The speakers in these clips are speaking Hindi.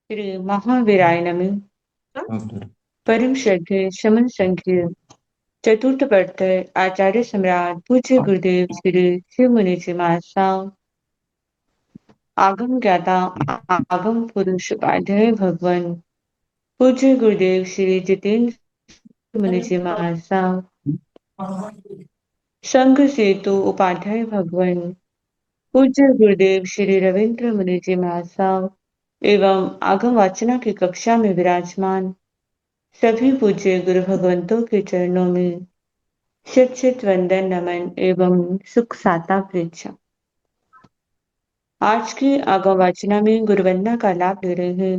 श्री महावीराय नमः। परम श्रद्धे शमन संख्य चतुर्थ प्रत्यय आचार्य सम्राट पूज्य गुरुदेव श्री शिव मुनि जी महाराज आगम ज्ञाता आगम पुरुष उपाध्याय भगवान पूज्य गुरुदेव श्री जितेंद्र मुनि जी महाराज संघ सेतु उपाध्याय भगवान पूज्य गुरुदेव श्री रविंद्र मुनि जी महाराज एवं आगम वाचना की कक्षा में विराजमान सभी पूज्य गुरु भगवंतों के चरणों में शत शत वंदन नमन एवं सुख साता प्रेक्षा। आज की आगम वाचना में गुरुवंदना का लाभ ले रहे हैं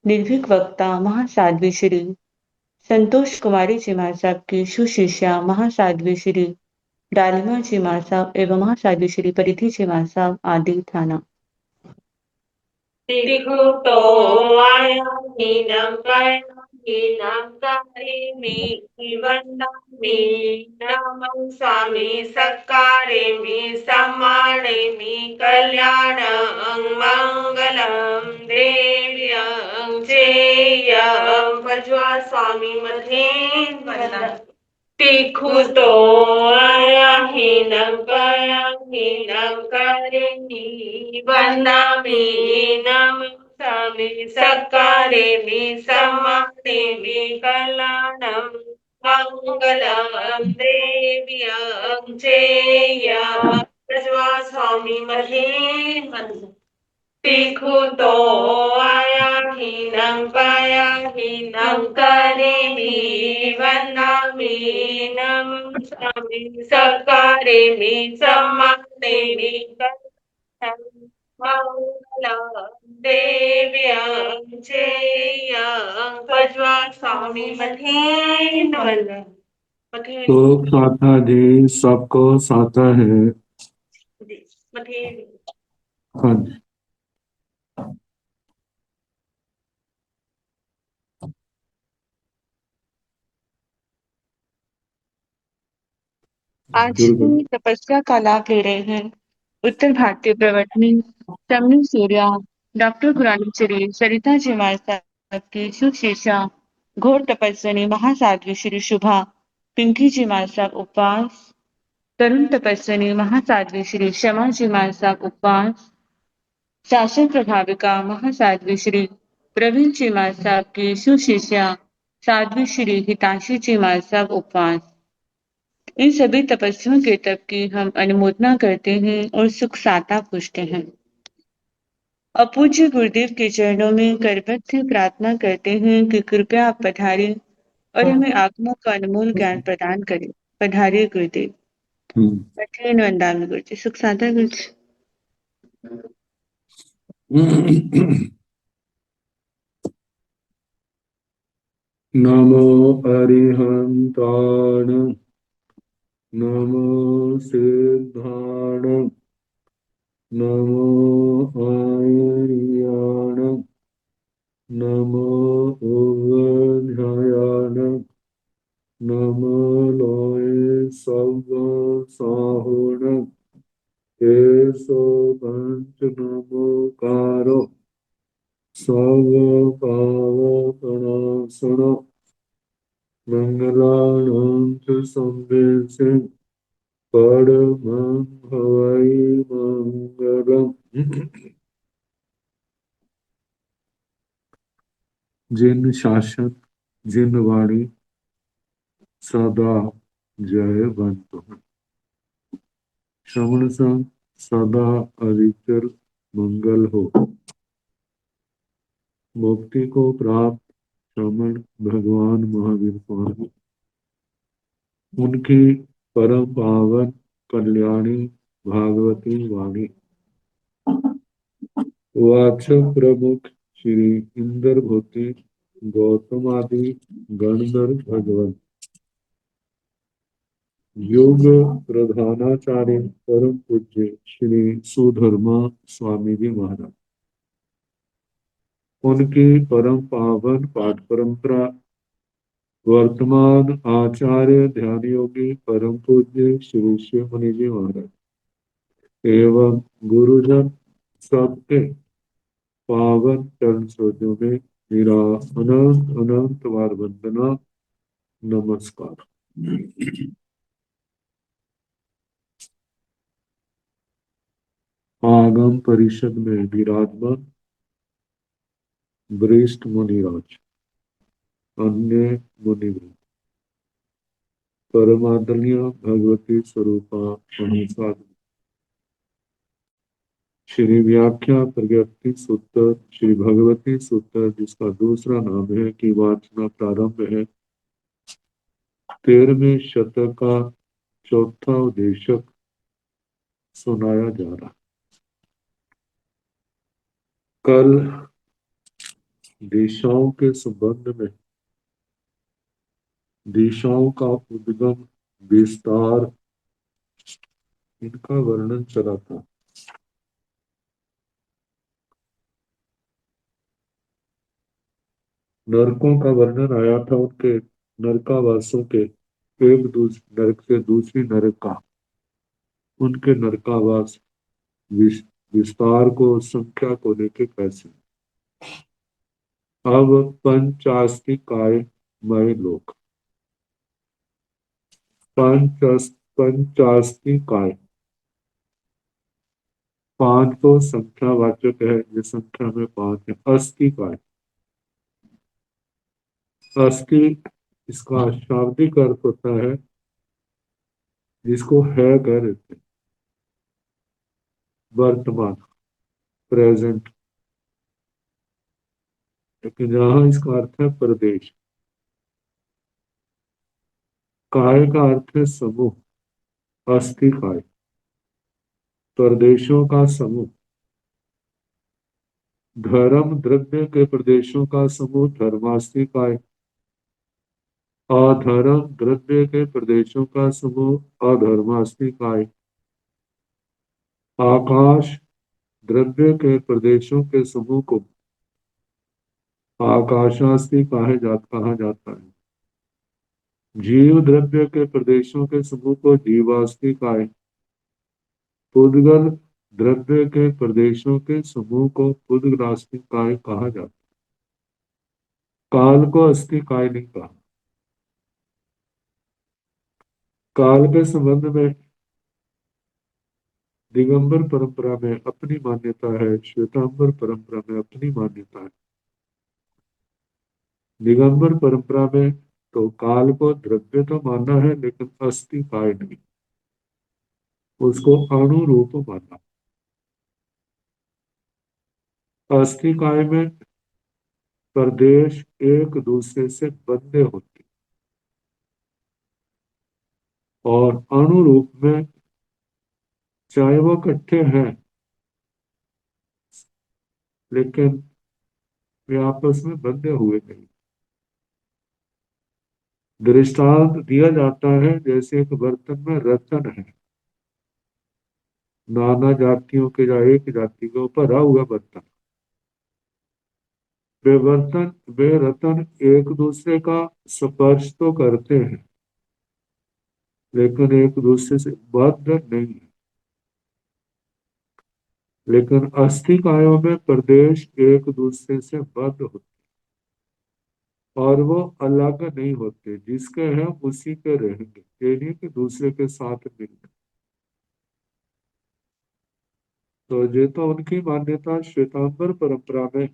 निर्भीक वक्ता महासाध्वी श्री संतोष कुमारी जी महासाब की सुशिष्या महासाध्वी श्री डालिमा जी महासाब एवं महासाध्वी श्री परिधि जी महासाब आदि थाना। Tikuto ayam hinam kari mi ivandami namam sami sakare mi samare mi kalyanam mangalam devyam jeyam vajwa swami madhin vandam Tikuto ayahinam karini vandami namasami sakaremi samademi kalanam mangalam devyam jeyam Rajwa Swami Madhin Vandam Tikuto ayahinam karimi vandami namasami sakaremi samademi kalam mangalam devyam jeyam Pajwa Swami Madhin Vandam तो साथा जी सबको साथा है। Madhin हाँ जी। आज की तपस्या का लाभ ले रहे हैं उत्तर भारतीय प्रवर्तनी शमनी सूर्या डॉक्टर गुरानी सरिता जी महाराज की सुशिष्या घोर तपस्विनी महासाध्वी श्री शुभा पिंकी जी महाराज उपवास तरुण तपस्विनी महासाध्वी श्री क्षमा जी महाराज उपवास शासन प्रभाविका महासाध्वी श्री प्रवीण जी महाराज की सुशिष्या साध्वी श्री हिताशी जी महाराज उपवास। इन सभी तपस्वियों के तप की हम अनुमोदना करते हैं और सुख साता पूछते हैं। अपूज्य गुरुदेव के चरणों में करबद्ध प्रार्थना करते हैं कि कृपया आप पधारें और हमें आत्मा का अनमोल ज्ञान प्रदान करें। पधारिए गुरुदेव। कठिन वंदामि गुरुजी। सुख साता गुरुजी। नमो अरिहंताण नमो सिद्धाण नमो आयर्याण नमो उवध्यायाण नमो लोय सव साहुण केशो पंच नमोकारो सव पाव प्रणासण मंगलानां च संवेशे परमं हवै मंगलम्। जिन शासन जिन वाणी सदा जयवंत श्रवण संग सदा अविचल मंगल हो। मुक्ति को प्राप्त श्रमण भगवान महावीर स्वामी उनकी परम पावन कल्याणी भागवती वाणी वाचक प्रमुख श्री इंद्र भूति गौतम आदि गणधर भगवान योग प्रधानाचार्य परम पूज्य श्री सुधर्मा स्वामी जी महाराज उनकी परम पावन पाठ परंपरा वर्तमान आचार्य ध्यान योगी परम पूज्य श्री शिव मुनि जी महाराज एवं गुरुजन सबके पावन चरण सरोजों में मेरा अनंत अनंत बार वंदना नमस्कार। आगम परिषद में विराजमान वरिष्ठ मुनिराज, अन्य मुनिवृंद, परमादरणीय भगवती स्वरूपा अनुसाद श्री व्याख्या प्रगति सूत्र, श्री भगवती सूत्र, जिसका दूसरा नाम है कि वाचना प्रारंभ है। 13वें शतक का चौथा उद्देशक सुनाया जा रहा। कल दिशाओं के संबंध में दिशाओं का उद्गम, विस्तार, इनका वर्णन चला था। नरकों का वर्णन आया था, उनके नरकावासों के एक नरक से दूसरी नरक का, उनके नरकावास, विस्तार को, संख्या को लेके कैसे। अब पंचास्तिकाय मय लोक, पंचास्तिकाय, पांच तो संख्यावाचक है, ये संख्या में पांच है। अस्तिकाय, अस्थि इसका शाब्दिक अर्थ होता है जिसको है कह देते हैं, वर्तमान, प्रेजेंट। लेकिन जहां इसका अर्थ है प्रदेश। काय का अर्थ है समूह, अस्थि काय, प्रदेशों का समूह। धर्म द्रव्य के प्रदेशों का समूह धर्मास्थि काय, अधर्म द्रव्य के प्रदेशों का समूह अधर्मास्थि काय, आकाश द्रव्य के प्रदेशों के समूह को आकाशास्ति कहा जाता है। जीव द्रव्य के प्रदेशों के समूह को जीवास्ति काय, पुद्गल द्रव्य के प्रदेशों के समूह को पुद्गलास्ति काय कहा जाता है। काल को अस्थि काय नहीं कहा। काल के संबंध में दिगंबर परंपरा में अपनी मान्यता है, श्वेतांबर परंपरा में अपनी मान्यता है। दिगंबर परंपरा में तो काल को द्रव्य तो माना है, लेकिन अस्थि काय नहीं, उसको अणुरूप माना। अस्थि काय में प्रदेश एक दूसरे से बंधे होते, और अणुरूप में चाहे वो इकट्ठे हैं लेकिन वे आपस में बंधे हुए नहीं। दृष्टांत दिया जाता है जैसे एक बर्तन में रतन है, नाना जातियों के या एक जाति के ऊपर रहा हुआ बर्तन। वे बर्तन, वे रतन एक दूसरे का स्पर्श तो करते हैं लेकिन एक दूसरे से बद्ध नहीं है। लेकिन अस्थि कायों में प्रदेश एक दूसरे से बद्ध होते और वो अलग नहीं होते, जिसके हैं उसी के रहेंगे, ये नहीं कि दूसरे के साथ मिलते। तो ये तो उनकी मान्यता। श्वेतांबर परंपरा में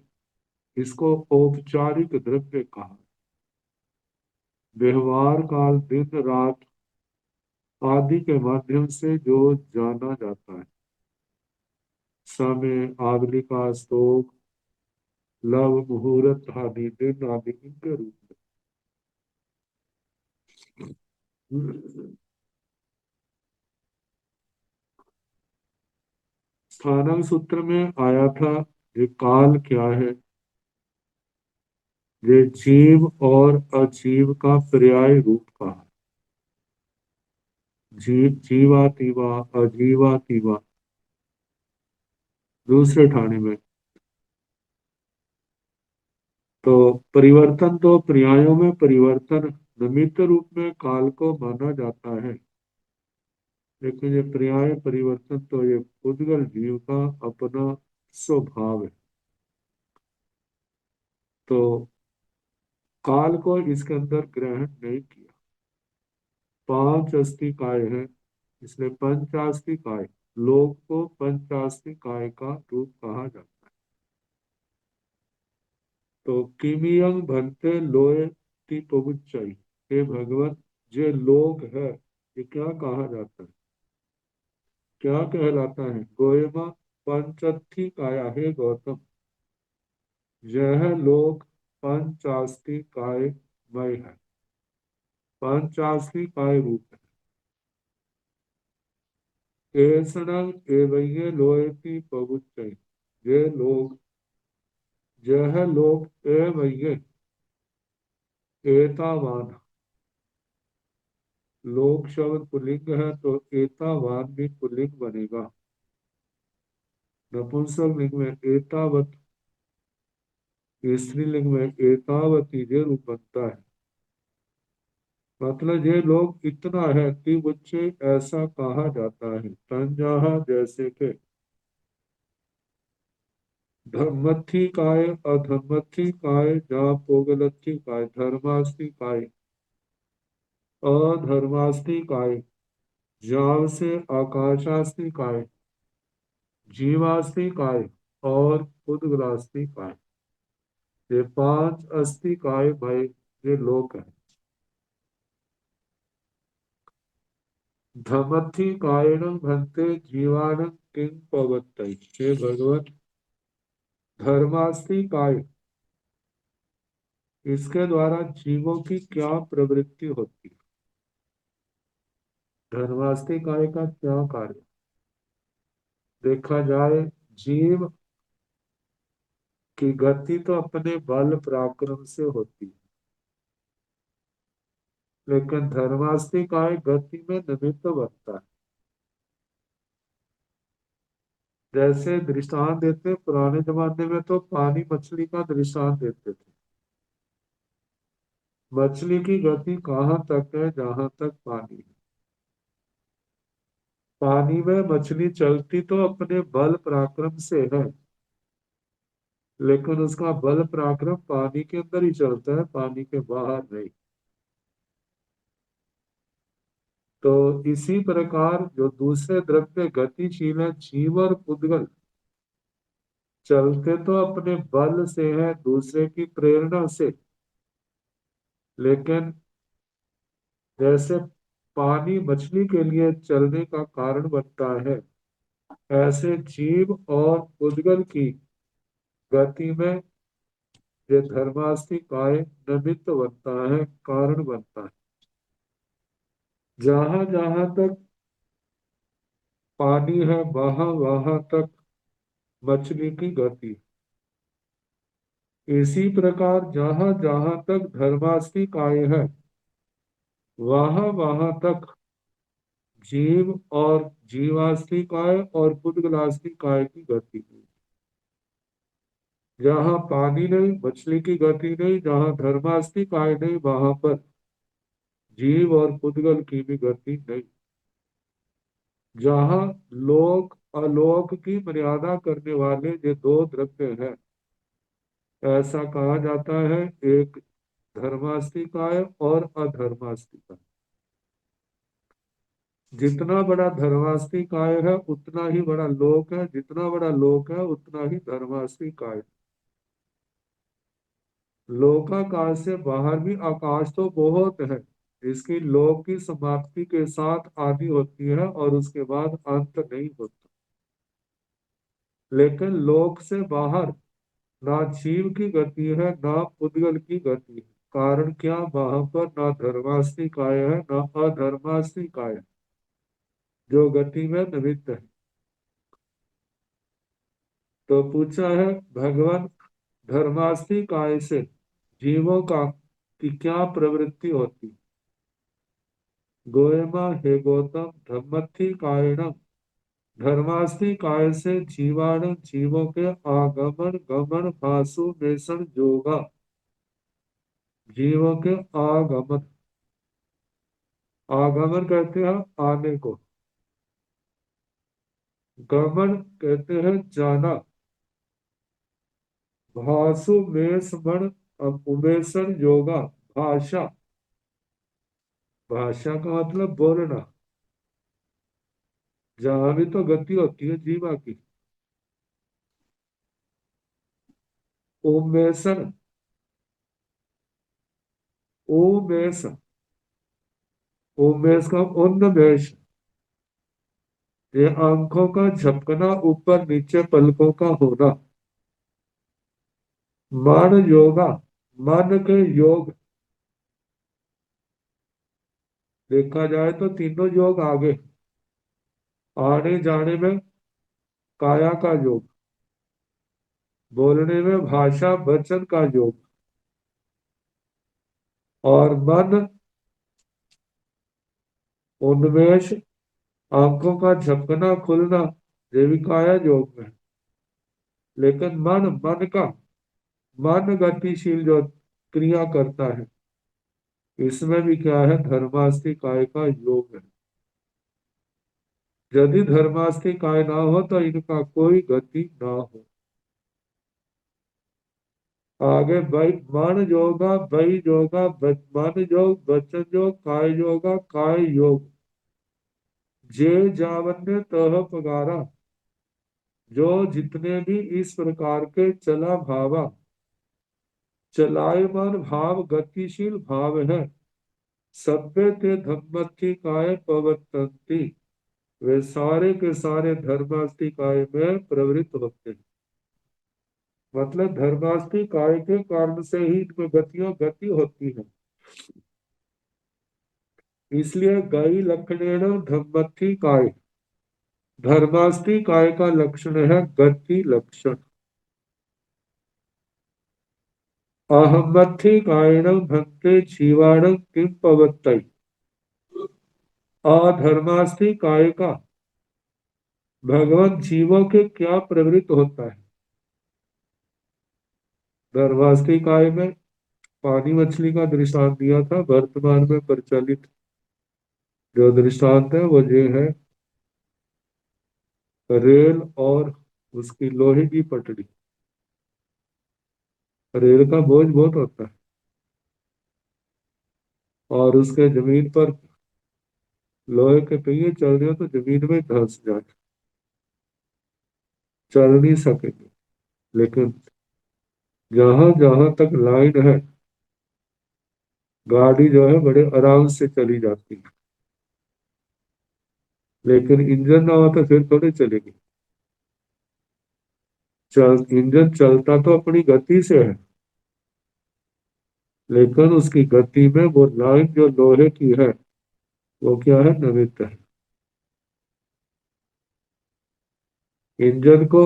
इसको औपचारिक द्रव्य कहा। व्यवहार काल, दिन रात आदि के माध्यम से जो जाना जाता है, समय, आगलिका, स्तोक, लव, मुहूर्त आदि, दिन आदि, इनके रूप में। स्थानक सूत्र में आया था ये काल क्या है। ये जीव और अजीव का पर्याय रूप कहा। जीवातीवा, अजीवातीवा दूसरे ठाणे में। तो परिवर्तन, तो पर्यायों में परिवर्तन निमित्त रूप में काल को माना जाता है, लेकिन ये पर्याय परिवर्तन तो ये उद्गल जीव का अपना स्वभाव है। तो काल को इसके अंदर ग्रहण नहीं किया। पांच अस्थि काय है, इसलिए पंचास्थि काय। लोक को पंचास्थि काय का रूप कहा जाता है। तो किमियंग भंते लोए ती पहुंचाई, हे भगवत, जे लोग है ये क्या कहा जाता है, क्या कहलाता है। गोयमा पंचस्थि काया, हे गौतम, यह लोक पंचास्थि कायमय है, पंचास्थि काय रूप है। ऐसणं एवं लोयति पहुंचाई, ये लोग, यह लोग एवं एतावान, लोक शब्द पुल्लिंग है तो एतावान भी पुल्लिंग बनेगा। नपुंसक लिंग में एतावत, स्त्रीलिंग में एतावती ये रूप बनता है। मतलब ये लोग इतना है कि मुझसे ऐसा कहा जाता है। तंजाहा जैसे के धर्मथी काय, अधर्मथी काय, जा पोगलथी काय, धर्मास्थी काय, अधर्मास्थी काय, जाव से आकाशास्थी काय, जीवास्थी काय और उद्गलास्थी काय। ये पांच अस्थि काय भाई, ये लोक है। धमथी कायणं भंते जीवाणं किंग पवत्तई, हे भगवत, धर्मास्थि काय, इसके द्वारा जीवों की क्या प्रवृत्ति होती है। धर्मास्थि काय का क्या कार्य देखा जाए। जीव की गति तो अपने बल पराक्रम से होती है, लेकिन धर्मास्थि काय गति में निमित्त बनता है। जैसे दृष्टांत देते, पुराने जमाने में तो पानी मछली का दृष्टांत देते थे। मछली की गति कहाँ तक है, जहां तक पानी है। पानी में मछली चलती तो अपने बल पराक्रम से है, लेकिन उसका बल पराक्रम पानी के अंदर ही चलता है, पानी के बाहर नहीं। तो इसी प्रकार जो दूसरे द्रव्य गतिशील है, जीव और पुद्गल, चलते तो अपने बल से है, दूसरे की प्रेरणा से, लेकिन जैसे पानी मछली के लिए चलने का कारण बनता है, ऐसे जीव और पुद्गल की गति में ये धर्मास्थि काय निमित्त बनता है, कारण बनता है। जहां जहां तक पानी है वहां वहां तक मछली की गति। इसी प्रकार जहां जहां तक धर्मास्थि काय है वहां वहां तक जीव और जीवास्थि काय और पुद्गलास्थि काय की गति हुई। जहां पानी नहीं, मछली की गति नहीं, जहां धर्मास्थि काय नहीं, वहां पर जीव और पुद्गल की भी गति नहीं। जहां लोक अलोक की मर्यादा करने वाले ये दो द्रव्य हैं, ऐसा कहा जाता है, एक धर्मास्थि काय और अधर्मास्थि काय। जितना बड़ा धर्मास्थि काय है उतना ही बड़ा लोक है, जितना बड़ा लोक है उतना ही धर्मास्थि काय। लोकाकाश से बाहर भी आकाश तो बहुत है, इसकी लोक की समाप्ति के साथ आदि होती है और उसके बाद अंत नहीं होता। लेकिन लोक से बाहर ना जीव की गति है ना पुद्गल की गति है। कारण क्या, वहां पर ना धर्मास्थि काय है ना अधर्मास्थि काय है, जो गति में निमित्त है। तो पूछा है, भगवान, धर्मास्थि काय से जीवों का की क्या प्रवृत्ति होती। गोयमा, हे गौतम, धम्मथि कारणम, धर्मास्थि काय से जीवाणु, जीवों के आगमन गमन भासु बेसन जोगा, जीवों के आगमन, आगमन कहते हैं आने को, गमन कहते हैं जाना, भासु मेष मण उमेशन योगा। भाषा, भाषा का मतलब बोलना, जहां भी तो गति होती है जीवा की। उमेशन, उमेश, उमेश का उन्मेष, ये आंखों का झपकना, ऊपर नीचे पलकों का होना। मान योगा, मन के योग, देखा जाए तो तीनों योग आगे। आने जाने में काया का योग, बोलने में भाषा वचन का योग, और मन उन्मेष, आंखों का झपकना खुलना, ये भी काया योग में। लेकिन मन का, मन गतिशील जो क्रिया करता है, इसमें भी क्या है, धर्मास्ति काय का योग है। यदि धर्मास्ति काय ना हो तो इनका कोई गति ना हो। आगे वै मन योगा, वै योगा, मन योग, वचन योग, काय योगा, काय योग। जे जावन्य तह पगारा, जो जितने भी इस प्रकार के चला भावा, चलायमान भाव, गतिशील भाव है, सभ्य ते धम्मस्थि काय पवर्तन्ति, वे सारे के सारे धर्मास्थि काय में प्रवृत्त होते हैं। मतलब धर्मास्थि काय के कारण से ही इनमें गतियों गति होती है। इसलिए गई लक्षणेन धम्मस्थि काय, धर्मास्थि काय का लक्षण है गति लक्षण। अहमस्थि कायण भक्ते जीवाणं किम पवत्तै, अधर्मास्थि काय का भगवान जीवों के क्या प्रवृत्त होता है। धर्मास्थि काय में पानी मछली का दृष्टांत दिया था। वर्तमान में प्रचलित जो दृष्टांत है वो ये है, रेल और उसकी लोहे की पटड़ी। रेल का बोझ बहुत होता है और उसके जमीन पर लोहे के पहिए चल रहे हो तो जमीन में धंस जाए, चल नहीं सकेंगे। लेकिन जहां जहां तक लाइन है, गाड़ी जो है बड़े आराम से चली जाती है। लेकिन इंजन ना हो तो फिर थोड़ी चलेगी। इंजन चलता तो अपनी गति से है, लेकिन उसकी गति में वो लाइन जो लोहे की है वो क्या है, निमित्त है। इंजन को,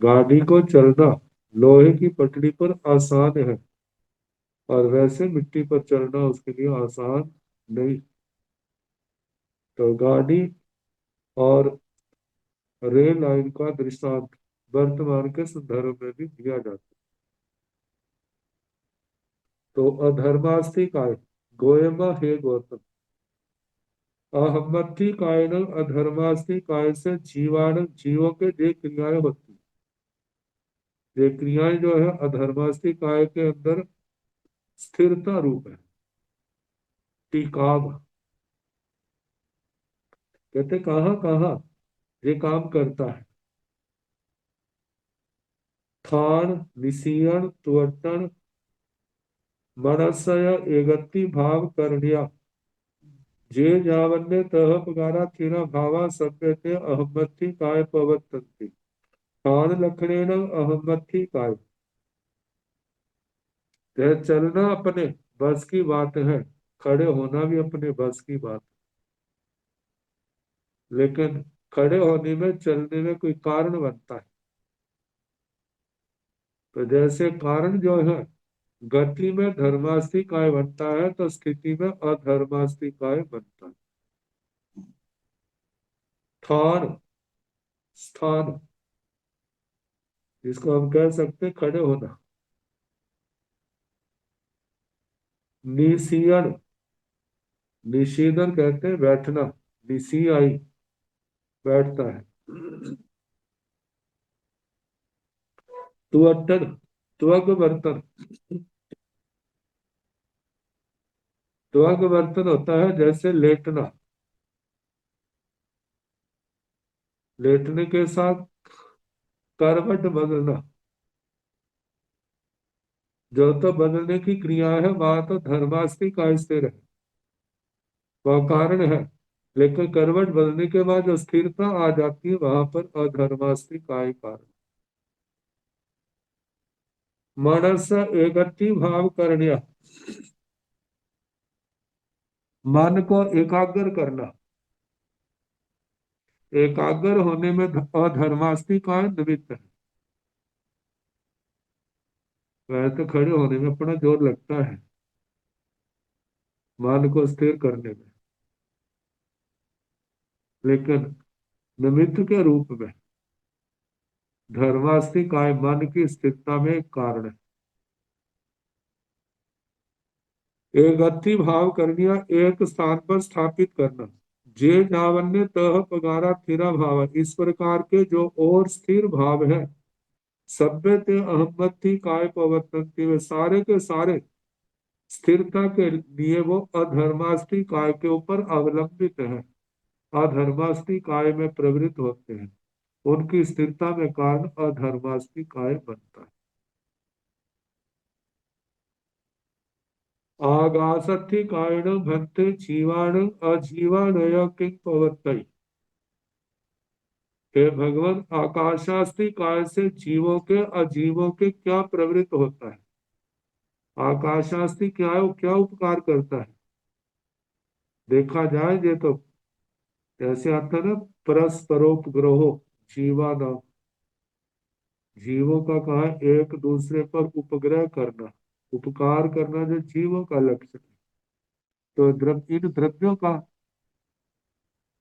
गाड़ी को चलना लोहे की पटड़ी पर आसान है, और वैसे मिट्टी पर चलना उसके लिए आसान नहीं। तो गाड़ी और रेल लाइन का दृष्टांत वर्तमान के संदर्भ में भी दिया जाता है। तो अधर्मास्थि काय, गोयमा हे गौतम, अहमति कायन अधर्मास्थि काय से जीवाण, जीवों के जो क्रियाएं होती, ये क्रियाएं जो है अधर्मास्थि काय के अंदर स्थिरता रूप है, टिकाव। कहते कहाँ कहाँ ये काम करता है। थान, निसीयन, तुअट्टन, मनसय एगति भाव करण्या, जे जावन्य तह पगारा थिरा भावा सभ्यते अहमति काय पवत्तन्ति, थान लक्षणेन अहमति काय। यह चलना अपने बस की बात है, खड़े होना भी अपने बस की बात, लेकिन खड़े होने में, चलने में कोई कारण बनता है। तो जैसे कारण जो है, गति में धर्मास्थि काय बनता है तो स्थिति में अधर्मास्थि काय बनता है। स्थान, स्थान, जिसको हम कह सकते हैं खड़े होना। निशीयन, निशीदन कहते हैं बैठना, निशी आई, बैठता है। तुअट्टन, त्वग बर्तन। त्वग बर्तन होता है जैसे लेटना, लेटने के साथ करवट बदलना। जो तो बदलने की क्रिया है वहां तो धर्मास्ति का स्थिर है, वह कारण है। लेकिन करवट बदलने के बाद जो स्थिरता आ जाती है वहां पर अधर्मास्ति का ही कारण। मनस एकत्व भाव करनिया, मन को एकाग्र करना। एकाग्र होने में अधर्मास्ति का निमित्त है। वह तो खड़े होने में अपना जोर लगता है, मन को स्थिर करने में, लेकिन निमित्त के रूप में धर्मास्ति काय मन की स्थिरता में एक कारण है। एक गति भाव करनिया, एक स्थान पर स्थापित करना। जे जावन्य तह पगारा थिरा भाव, इस प्रकार के जो और स्थिर भाव है, सभ्य ते अहमति काय पवर्तन्ति, वे सारे के सारे स्थिरता के लिए वो अधर्मास्ति काय के ऊपर अवलंबित है, अधर्मास्ति काय में प्रवृत्त होते हैं। उनकी स्थिरता में कारण अधर्मास्ति काय बनता है। आगासथि कायण भक्ति जीवाण अजीवाणय किंग पवत्तई। हे भगवान, आकाशास्ति काय से जीवों के अजीवों के क्या प्रवृत्त होता है? आकाशास्ति क्या है, वो क्या उपकार करता है? देखा जाए ये तो ऐसे आता है ना, परस्परोपग्रहो जीवानाम, जीवों का कहा एक दूसरे पर उपग्रह करना, उपकार करना जो जीवों का लक्ष्य है। तो इन द्रव्यों का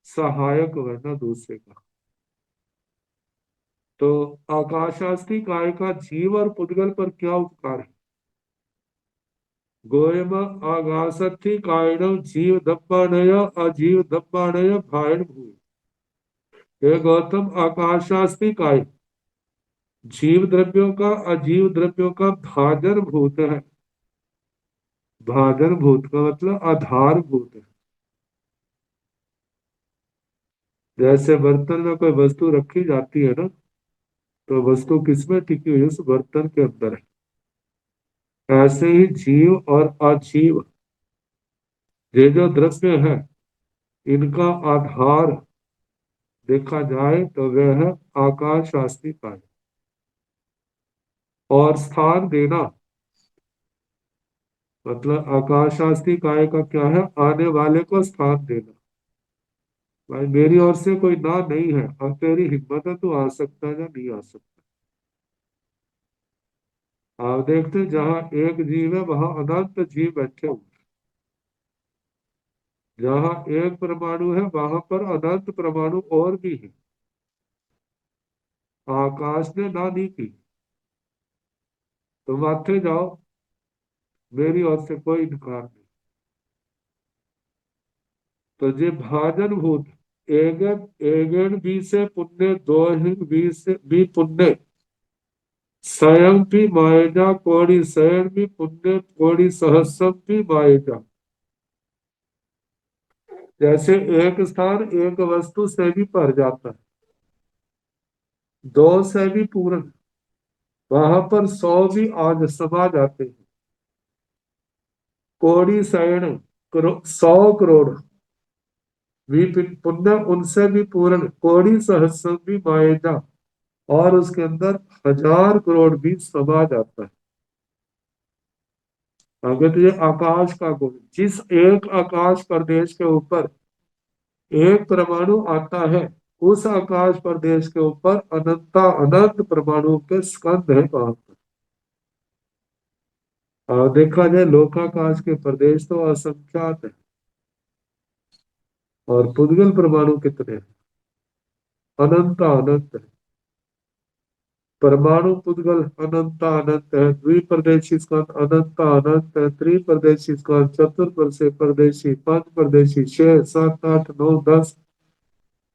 सहायक बनना दूसरे का। तो आकाशास्ति काय का जीव और पुद्गल पर क्या उपकार है? गोयम आगासथि कायण जीव दब्बाणय अजीव दब्बाणय भायण भूय। हे गौतम, आकाशास्ति काय जीव द्रव्यों का अजीव द्रव्यों का भाजन भूत है। भाजन भूत का मतलब आधार भूत है। जैसे बर्तन में कोई वस्तु रखी जाती है ना, तो वस्तु किसमें टिकी हुई है? उस बर्तन के अंदर है। ऐसे ही जीव और अजीव ये जो द्रव्य है, इनका आधार देखा जाए तो वह है आकाश शास्त्री का। और स्थान देना मतलब आकाश शास्त्री काय का क्या है? आने वाले को स्थान देना। भाई मेरी ओर से कोई ना नहीं है, अब तेरी हिम्मत है तो आ सकता है या नहीं आ सकता। आप देखते जहां एक जीव है वहां अनंत जीव बैठे हुए। जहां एक परमाणु है वहां पर अनंत परमाणु और भी है। आकाश ने ना नहीं की, तुम आते जाओ, मेरी ओर से कोई इनकार नहीं। तो ये भाजन भूत एगन एगन भी से पुण्य दो भी से भी पुण्य स्वयं भी मायजा कोड़ी शयन भी पुण्य कोड़ी सहस्म भी मायजा। जैसे एक स्थान एक वस्तु से भी भर जाता है, दो से भी पूर्ण, वहां पर 100 भी आज समा जाते हैं। कोड़ी शयन 100 करोड़ भी पुण्य उनसे भी पूर्ण, कोड़ी सहस्र भी मायजा, और उसके अंदर 1000 करोड़ भी समा जाता है। अगर तो ये आकाश का गुण, जिस एक आकाश प्रदेश के ऊपर एक परमाणु आता है, उस आकाश प्रदेश के ऊपर अनंता अनंत परमाणु के स्कंद है वहां पर। और देखा जाए लोकाकाश के प्रदेश तो असंख्यात है, और पुद्गल परमाणु कितने हैं? अनंत अनंत है। परमाणु पुद्गल अनंत अनंत है। द्विप्रदेशी स्कंद अनंत अनंत है। त्रिप्रदेशी स्कंद, चतुर्प्रदेशी, पंच प्रदेशी, 6 7 8 9 10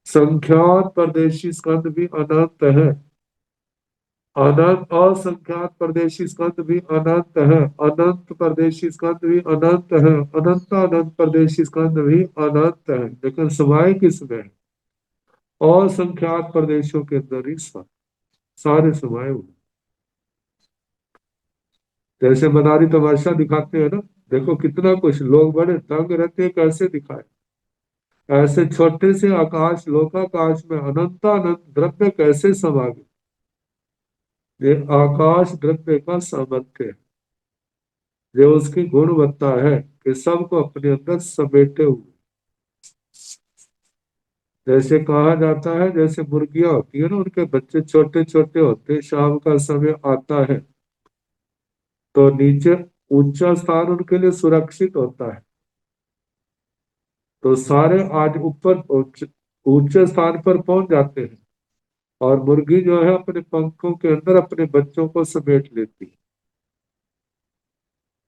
संख्यात प्रदेशी स्कंद भी अनंत है। अनंत असंख्यात परदेशी स्कंद भी अनंत है, अनंत परदेशी स्कंद भी अनंत है, अनंत अनंत परदेशी स्कंद भी अनंत है, लेकिन समाये किसमें है? असंख्यात प्रदेशों के अंदर ही सारे समाये हुए। जैसे मनारी तमाशा दिखाते हैं ना, देखो कितना कुछ, लोग बड़े दंग रहते हैं कैसे दिखाए। ऐसे छोटे से आकाश, लोकाकाश में अनंत अनंत द्रव्य कैसे समा गए। ये आकाश द्रव्य का सामर्थ्य है, जो उसकी गुणवत्ता है कि सबको अपने अंदर समेटे हुए। जैसे कहा जाता है, जैसे मुर्गियां होती है ना, उनके बच्चे छोटे छोटे होते हैं, शाम का समय आता है तो नीचे ऊंचा स्थान उनके लिए सुरक्षित होता है, तो सारे आज ऊपर ऊंचे स्थान पर पहुंच जाते हैं, और मुर्गी जो है अपने पंखों के अंदर अपने बच्चों को समेट लेती है।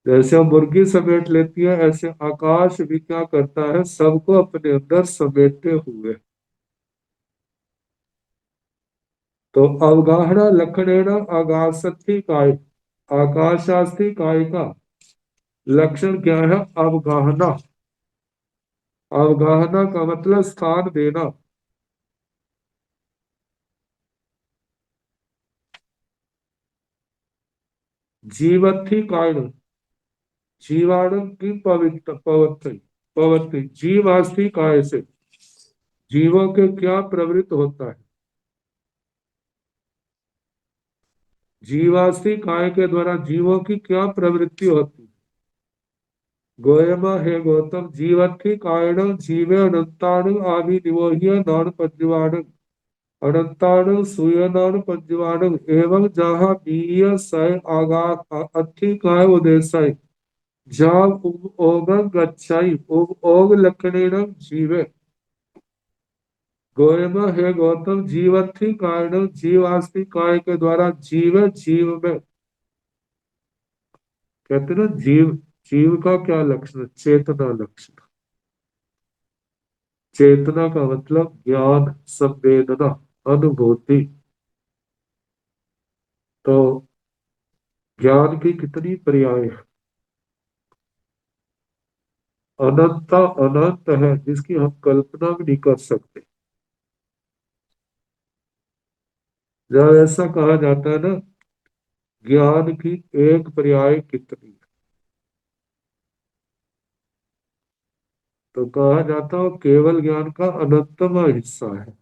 जैसे मुर्गी समेट लेती है, ऐसे आकाश भी क्या करता है, सबको अपने अंदर समेटे हुए। तो अवगाहना लक्षणेन आकाशस्थि काय, आकाशास्थि काय का लक्षण क्या है? अवगाहना। अवगाहना का मतलब स्थान देना। जीवत्थि कारण, जीवाणु की पवित्र पवत्ति पवत्ति, जीवास्थि काय से जीवों के क्या प्रवृत्त होता है? जीवास्थि काय के द्वारा जीवों की क्या प्रवृत्ति होती है? गोयमा हे गौतम, जीवत्थि कारण जीवे अनंताणु आदि निवोह्य नान पंजवाणु, अनंताणु सूयनान पंजवाणु एवं जहाँ बीय सय आगा अथि काय उदेशय, जहाँ ओग गच्छाई ओग लक्षणेन जीवे। गोयमा हे गौतम, जीवत्थि कारण जीवास्ति काय के द्वारा जीव जीव में, कहते ना जीव, जीव का क्या लक्षण? चेतना लक्षण। चेतना का मतलब ज्ञान, संवेदना, अनुभूति। तो ज्ञान की कितनी पर्याय है? अनंता अनंत है, जिसकी हम कल्पना भी नहीं कर सकते। जब ऐसा कहा जाता है ना, ज्ञान की एक पर्याय कितनी, तो कहा जाता है केवल ज्ञान का अनंतम हिस्सा है,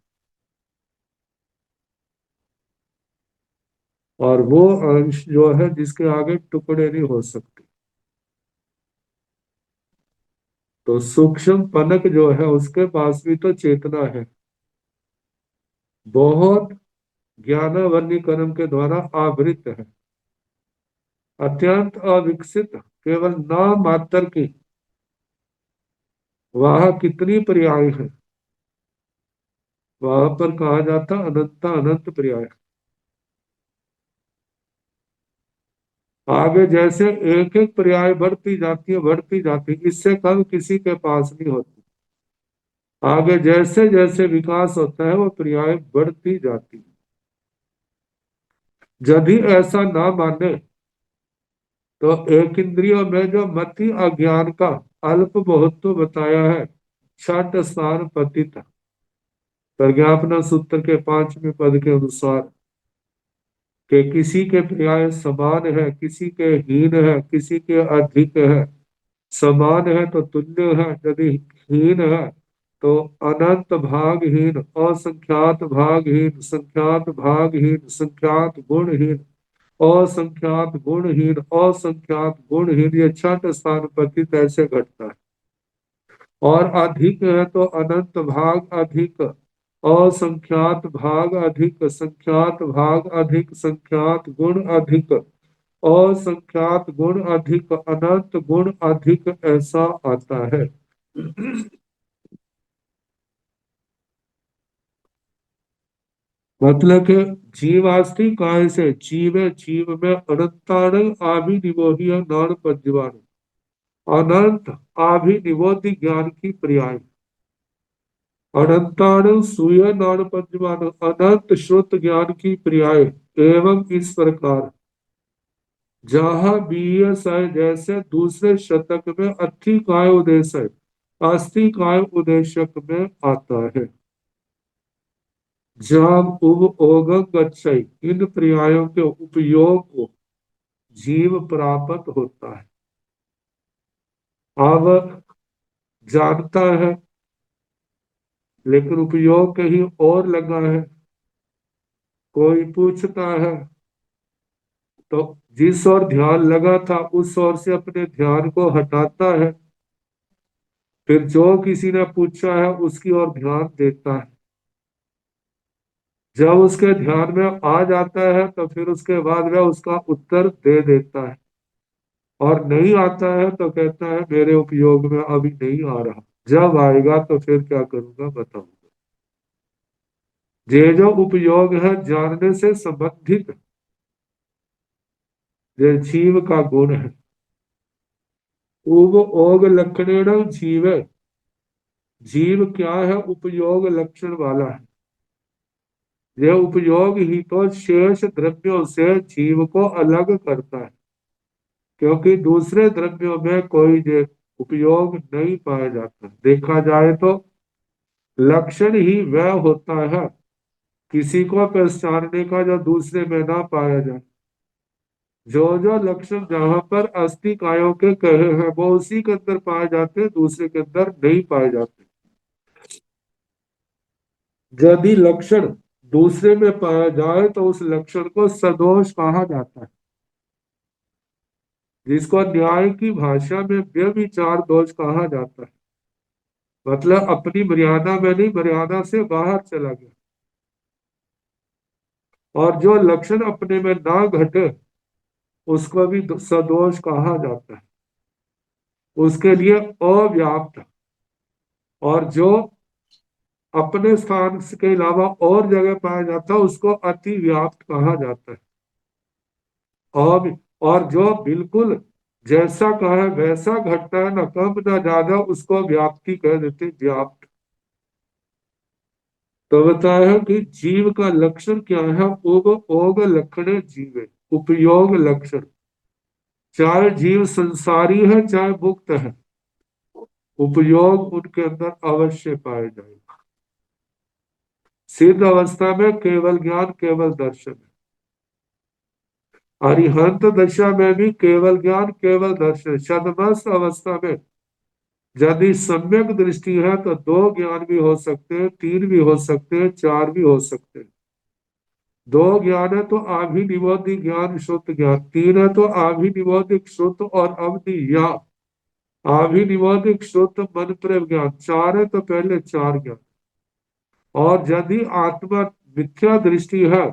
और वो अंश जो है जिसके आगे टुकड़े नहीं हो सकते। तो सूक्ष्म पनक जो है उसके पास भी तो चेतना है, बहुत ज्ञानावरणीकरण के द्वारा आवृत है, अत्यंत अविकसित, केवल नाम मात्र की। वह कितनी पर्याय है? वहां पर कहा जाता अनंत अनंत पर्याय। आगे जैसे एक एक पर्याय बढ़ती जाती है, बढ़ती जाती है, इससे कम किसी के पास नहीं होती। आगे जैसे जैसे विकास होता है वो पर्याय बढ़ती जाती है। यदि ऐसा ना माने तो एक इंद्रियों में जो मति अज्ञान का अल्प बहुत तो बताया है, छठ स्थान पतित, प्रज्ञापना सूत्र के 5वें पद के अनुसार, कि किसी के पर्याय समान है, किसी के हीन है, किसी के अधिक है। समान है तो तुल्य है, यदि हीन है तो अनंत भागहीन, असंख्यात भागहीन, संख्यात भागहीन, संख्यात गुणहीन, असंख्यात गुणहीन, असंख्यात गुणहीन, ये छठ स्थान पतित ऐसे घटता है। और अधिक है तो अनंत भाग अधिक, असंख्यात भाग अधिक, संख्यात भाग अधिक, संख्यात गुण अधिक, असंख्यात गुण अधिक, अनंत गुण अधिक, ऐसा आता है। मतलब कि जीवास्ति काय से जीवे जीव में अनंताण आभिनिवोहिय नान पंजवान, अनंत आभिनिवोधि ज्ञान की पर्याय, अनंताण सूय नान पंजवान, अनंत श्रुत ज्ञान की पर्याय, एवं इस प्रकार जहाँ बीएस है, जैसे दूसरे शतक में अस्थि काय उदेश है, अस्थि काय उदेशक में आता है। जब उब ओगम गच्छै, इन पर्यायों के उपयोग को जीव प्राप्त होता है। अब जानता है लेकिन उपयोग कहीं और लगा है। कोई पूछता है तो जिस ओर ध्यान लगा था उस ओर से अपने ध्यान को हटाता है, फिर जो किसी ने पूछा है उसकी ओर ध्यान देता है। जब उसके ध्यान में आ जाता है तो फिर उसके बाद वह उसका उत्तर दे देता है, और नहीं आता है तो कहता है मेरे उपयोग में अभी नहीं आ रहा, जब आएगा तो फिर क्या करूंगा बताऊंगा। ये जो उपयोग है जानने से संबंधित ये जीव का गुण है। उब ओग लक्षणेण जीव, जीव क्या है? उपयोग लक्षण वाला है। यह उपयोग ही तो शेष द्रव्यों से जीव को अलग करता है, क्योंकि दूसरे द्रव्यों में कोई ये उपयोग नहीं पाया जाता। देखा जाए तो लक्षण ही वह होता है किसी को पहचानने का जो दूसरे में ना पाया जाए। जो लक्षण जहां पर अस्थि कायों के कहे हैं वो उसी के अंदर पाए जाते हैं, दूसरे के अंदर नहीं पाए जाते। यदि लक्षण दूसरे में पाया जाए तो उस लक्षण को सदोष कहा जाता है, जिसको न्याय की भाषा में व्यभिचार दोष कहा जाता है। मतलब अपनी मर्यादा में नहीं, मर्यादा से बाहर चला गया। और जो लक्षण अपने में ना घटे उसको भी सदोष कहा जाता है। उसके लिए अव्याप्त, और जो अपने स्थान के अलावा और जगह पाया जाता है उसको अति व्याप्त कहा जाता है। और जो बिल्कुल जैसा कहा है वैसा घटता है, न कम न ज्यादा, उसको व्याप्ति कह देते, व्याप्त। तो बताया कि जीव का लक्षण क्या है? उग ओग लक्षण जीव, उपयोग लक्षण। चाहे जीव संसारी है चाहे मुक्त है, उपयोग उनके अंदर अवश्य पाए जाएगा। सिद्ध अवस्था में केवल ज्ञान केवल दर्शन है, अरिहंत दशा में भी केवल ज्ञान केवल दर्शन। छद्मस्त अवस्था में यदि सम्यक दृष्टि है तो दो ज्ञान भी हो सकते हैं, तीन भी हो सकते हैं, चार भी हो सकते हैं। दो ज्ञान है तो आभिनिबोधि ज्ञान शुद्ध ज्ञान, तीन है तो आभिनिबोधिक शुद्ध और अवधि या आभिनिबोधिक शुद्ध मन प्रेम ज्ञान, चार है तो पहले चार ज्ञान। और यदि आत्मा मिथ्या दृष्टि है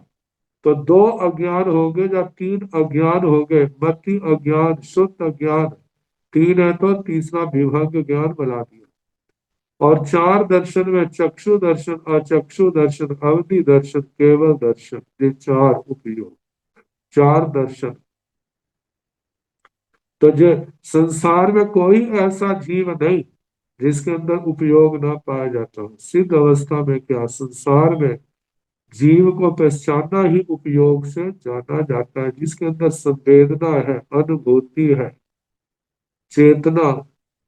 तो दो अज्ञान हो गए या तीन अज्ञान हो गए, मति अज्ञान शुद्ध अज्ञान, तीन है तो तीसरा विभंग ज्ञान बना दिया। और चार दर्शन में चक्षु दर्शन, अचक्षु दर्शन, अवधि दर्शन, केवल दर्शन, ये चार उपयोग, चार दर्शन। तो जो संसार में कोई ऐसा जीव नहीं जिसके अंदर उपयोग ना पाया जाता हो। सिद्ध अवस्था में क्या संसार में जीव को पहचानना ही उपयोग से जाना जाता है। जिसके अंदर संवेदना है, अनुभूति है, चेतना,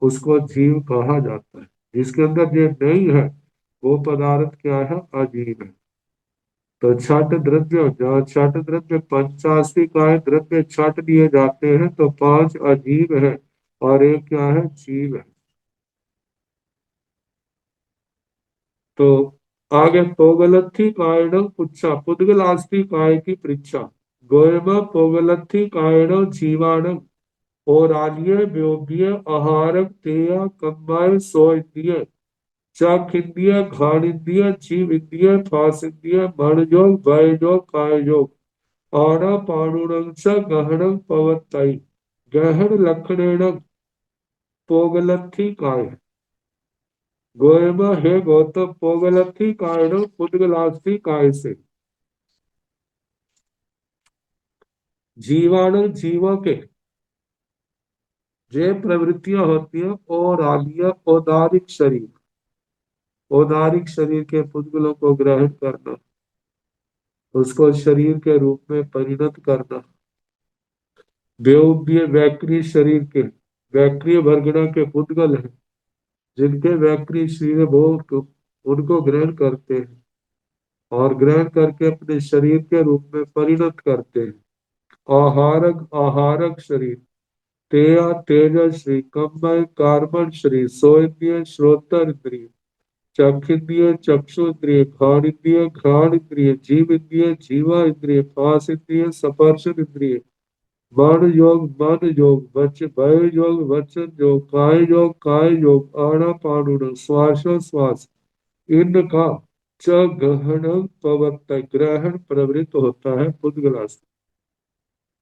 उसको जीव कहा जाता है। जिसके अंदर ये नहीं है वो पदार्थ क्या है? अजीव है। तो छठ द्रव्य, जहाँ छठ द्रव्य पंचाशी काय द्रव्य छठ दिए जाते हैं तो पांच अजीब है और एक क्या है? जीव है। तो आगे पोगलथी कायण पुच्छा, पुद्गलास्ती काय की परीक्षा। गोयम पोगलथी कायण जीवाणम और आलिय व्योग्य आहारक तेय कम्बाय सो इंद्रिय चाख इंद्रिय घाण इंद्रिय जीव इंद्रिय फास इंद्रिय मन योग भय योग काय योग आना पाणुरं च गहनं पवत्ताई गहन लक्षणेन पोगलथी काय। गोयम हे गौतम पोगलथी कायण पुद्गलास्थी काय से जीवाणु जीवों के जे प्रवृत्तियां होती है और आलिया औदारिक शरीर, औदारिक शरीर के पुद्गलों को ग्रहण करना, उसको शरीर के रूप में परिणत करना। देवव्य वैक्री शरीर के वैक्रिय वर्गणा के पुद्गल हैं, जिनके वैक्री शरीर भोग उनको ग्रहण करते हैं और ग्रहण करके अपने शरीर के रूप में परिणत करते हैं। आहारक आहारक शरीर, तेया तेजश्री, कमय कार्बन शरीर, सोइंद्रिय श्रोत्र इंद्रिय, चक्षुन्द्रिय चक्षु इंद्रिय, घ्राण इंद्रिय घ्राण इंद्रिय, जीव इंद्रिय जीवा इंद्रिय, पास इंद्रिय स्पर्शन इंद्रिय, मन योग भय योग वचन योग, काय योग आनापानुन, श्वासोश्वास, इनका च गहन पवत्त ग्रहण प्रवृत्त होता है पुद्गलास्त्र।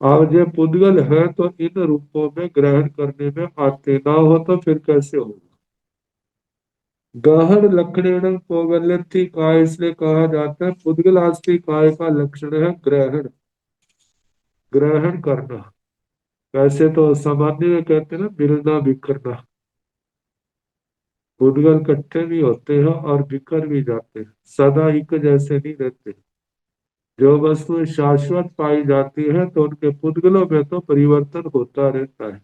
अब ये पुद्गल है तो इन रूपों में ग्रहण करने में आते ना हो तो फिर कैसे होगा। गहन लक्षण पौगल्यथी काय इसलिए कहा जाता है, पुद्गलास्त्री काय का लक्षण है ग्रहण, ग्रहण करना। वैसे तो सामान्य में कहते हैं ना मिलना बिखरना। पुद्गल इकट्ठे भी होते हैं और बिखर भी जाते हैं, सदा एक जैसे नहीं रहते। जो वस्तुएं शाश्वत पाई जाती है तो उनके पुद्गलों में तो परिवर्तन होता रहता है,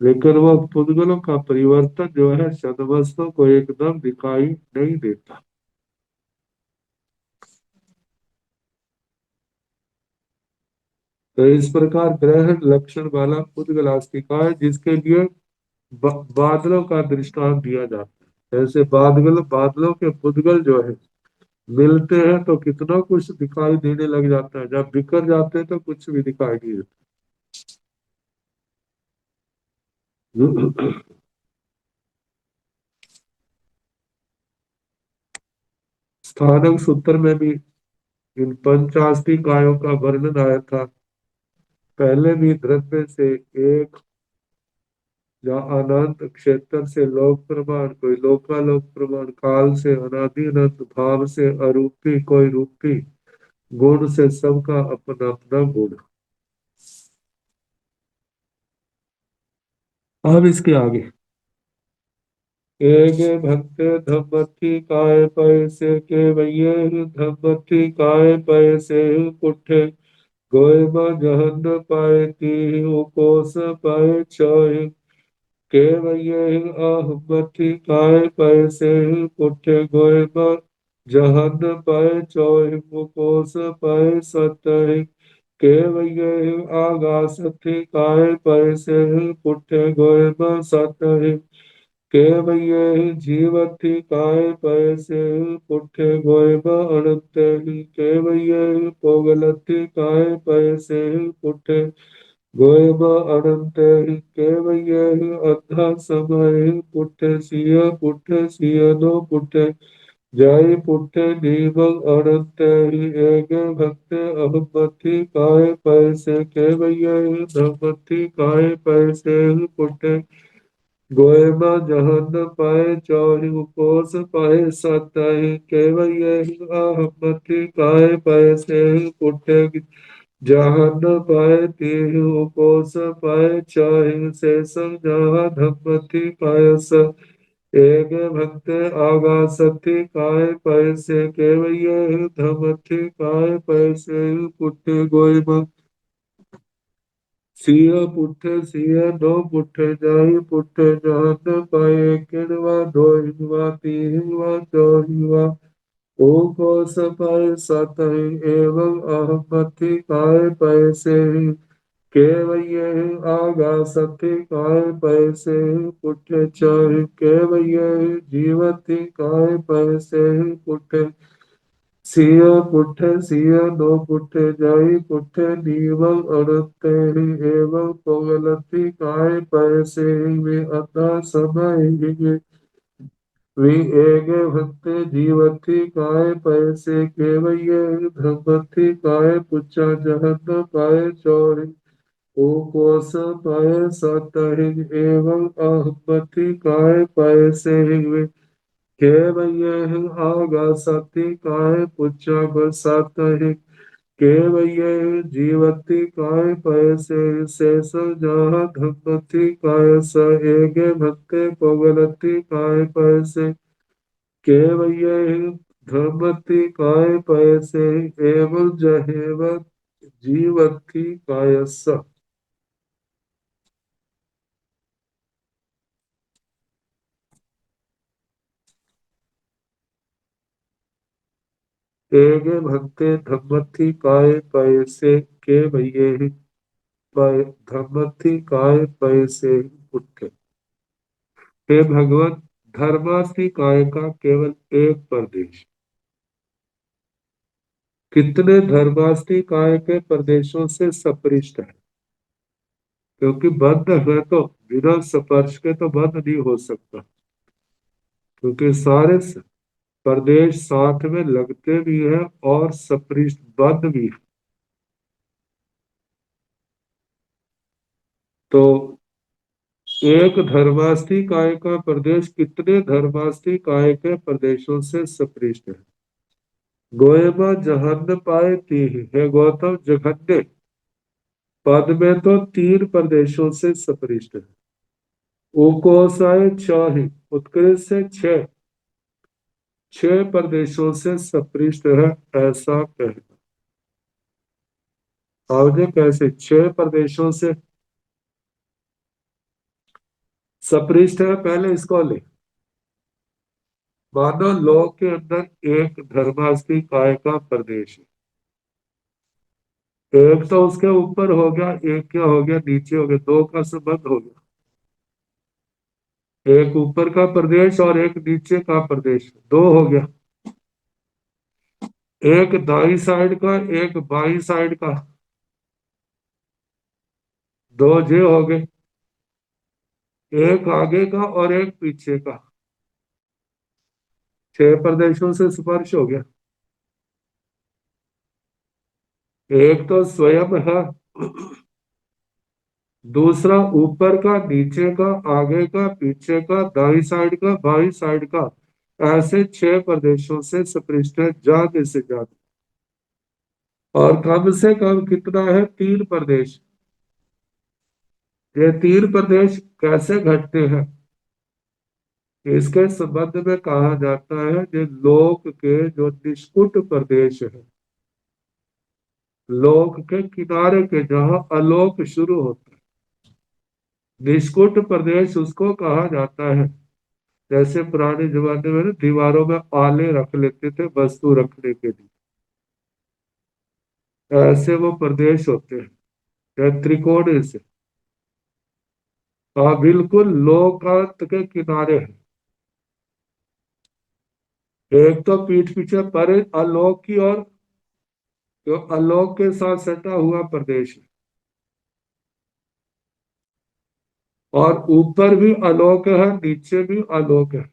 लेकिन वह पुद्गलों का परिवर्तन जो है सदवस्तु को एकदम दिखाई नहीं देता। तो इस प्रकार ग्रहण लक्षण वाला पुद्गलास्तिका है, जिसके लिए बादलों का दृष्टांत दिया जाता है। ऐसे बादलों के पुद्गल जो है मिलते हैं तो कितना कुछ दिखाई देने लग जाता है, जब बिखर जाते हैं तो कुछ भी दिखाई नहीं देता। स्थानक सूत्र में भी इन पंचास्ति कायों का वर्णन आया था। पहले भी द्रव्य से एक या अनंत, क्षेत्र से लोक प्रमाण, कोई लोकालोक प्रमाण, काल से अनादि अनंत, भाव से अरूपी कोई रूपी, गुण से सबका अपना अपना गुण। अब इसके आगे एक भक्त धम्मथी काय पैसे के वये, धम्मथी काय पैसे पुठे, गोय जहन पाए ती उकोस पाए चोय, के वये आहमथी काय पैसे पुठे, गोय जहन पाए चोय उकोस पाए सतहि, के वये आगासथी काय पैसे पुठे, गोय सतहि, के वये जीवथी काय पैसे पुठे, गोयब अनंत ही, के वये पोगलथी काय पैसे पुठे, गोयब अनंत ही, के वये अद्धा समय पुठे, सिय नो पुठे, जय पुठे दीपक अनंत ही, एक भक्त अहमथी काय पैसे, के वये धमथी काय पैसे पुठे, गोयमा जहन पाए चौहि उपोस पाए सतहि, केवल यही अहमति काय पैसे पुठे, जहन पाए तिहि उपोस पाए चौहि, शेष जहाँ धम्मति पायस, एक भक्त आगासथि काय पैसे, केवल यही धमथि काय पैसे पुठे, गोयमा सिया पुठे सिया दो पुठे, जाई पुठे जहन पाए, किणवा दो हिवा तीवा चौहिवा, ओ को सपाय सतहि, एवं अहमति काय पैसे, केवये आगा सथि काय पैसे पुठे चौहि, केवये जीवति काय पैसे पुठे, सिया पुठे सिया दो पुठे, जाई पुठे नीवल अनंत ही, एवं पोगलती काय पैसे वे अता समय ही, वे एक भक्ते जीवती काय पैसे, केवये धमती काय पुच्चा, जहन पाए चौरि ओ कोस पाए सतहि, एवं अहमति काय पैसे वे, केवये आगा सती काय पुच्चा बसातहि, केवये जीवति काय पैसे, शेष जहाँ धम्मति काय स, एगे भक्ते पोगलति काय पैसे, केवये धर्मति काय पैसे एवं जहेव जीवति कायस्स। एगे भक्ते धम्मति काय पैसे के भैये धम्मति काय पैसे उठे। हे भगवत, धर्मार्थी काय का केवल एक प्रदेश कितने धर्मार्थी काय के प्रदेशों से सपृष्ट है, क्योंकि बंध है तो बिना स्पर्श के तो बंध नहीं हो सकता, क्योंकि सारे प्रदेश साथ में लगते भी है और सपृष्ट बंध भी है। तो एक धर्मास्थी काय का प्रदेश कितने धर्मास्थी काय के प्रदेशों से सपृष्ट है। गोएमा जहन्न पाए तीह, है गौतम जघन्य पद में तो 3 प्रदेशों से सपृष्ट है। उकोसाय चाहि, उत्कृष्ट से 6 प्रदेशों से सपृष्ट है, ऐसा कहना। आवजे कैसे 6 प्रदेशों से सपृष्ट है, पहले इसको ले। मानो लोक के अंदर एक धर्मास्थी काय का प्रदेश है, एक तो उसके ऊपर हो गया, एक क्या हो गया नीचे हो गया, 2 का संबंध हो गया। एक ऊपर का प्रदेश और एक नीचे का प्रदेश, 2 हो गया। एक दाई साइड का, एक बाई साइड का, 2 जे हो गए। एक आगे का और एक पीछे का, 6 प्रदेशों से स्पर्श हो गया। एक तो स्वयं है, दूसरा ऊपर का, नीचे का, आगे का, पीछे का, दाई साइड का, बाई साइड का, ऐसे 6 प्रदेशों से सपृष्ट है, ज्यादा से ज्यादा। और कम से कम कितना है, 3 प्रदेश। ये 3 प्रदेश कैसे घटते हैं, इसके संबंध में कहा जाता है कि लोक के जो निष्कुट प्रदेश है, लोक के किनारे के, जहां अलोक शुरू होता है, निष्कुट प्रदेश उसको कहा जाता है। जैसे पुराने जमाने में ना दीवारों में आले रख लेते थे वस्तु रखने के लिए, ऐसे वो प्रदेश होते हैं, या त्रिकोण से। हाँ बिल्कुल लोकांत के किनारे है। एक तो पीठ पीछे परे आलोक की ओर, जो आलोक के साथ सटा हुआ प्रदेश है, और ऊपर भी आलोक है, नीचे भी आलोक है,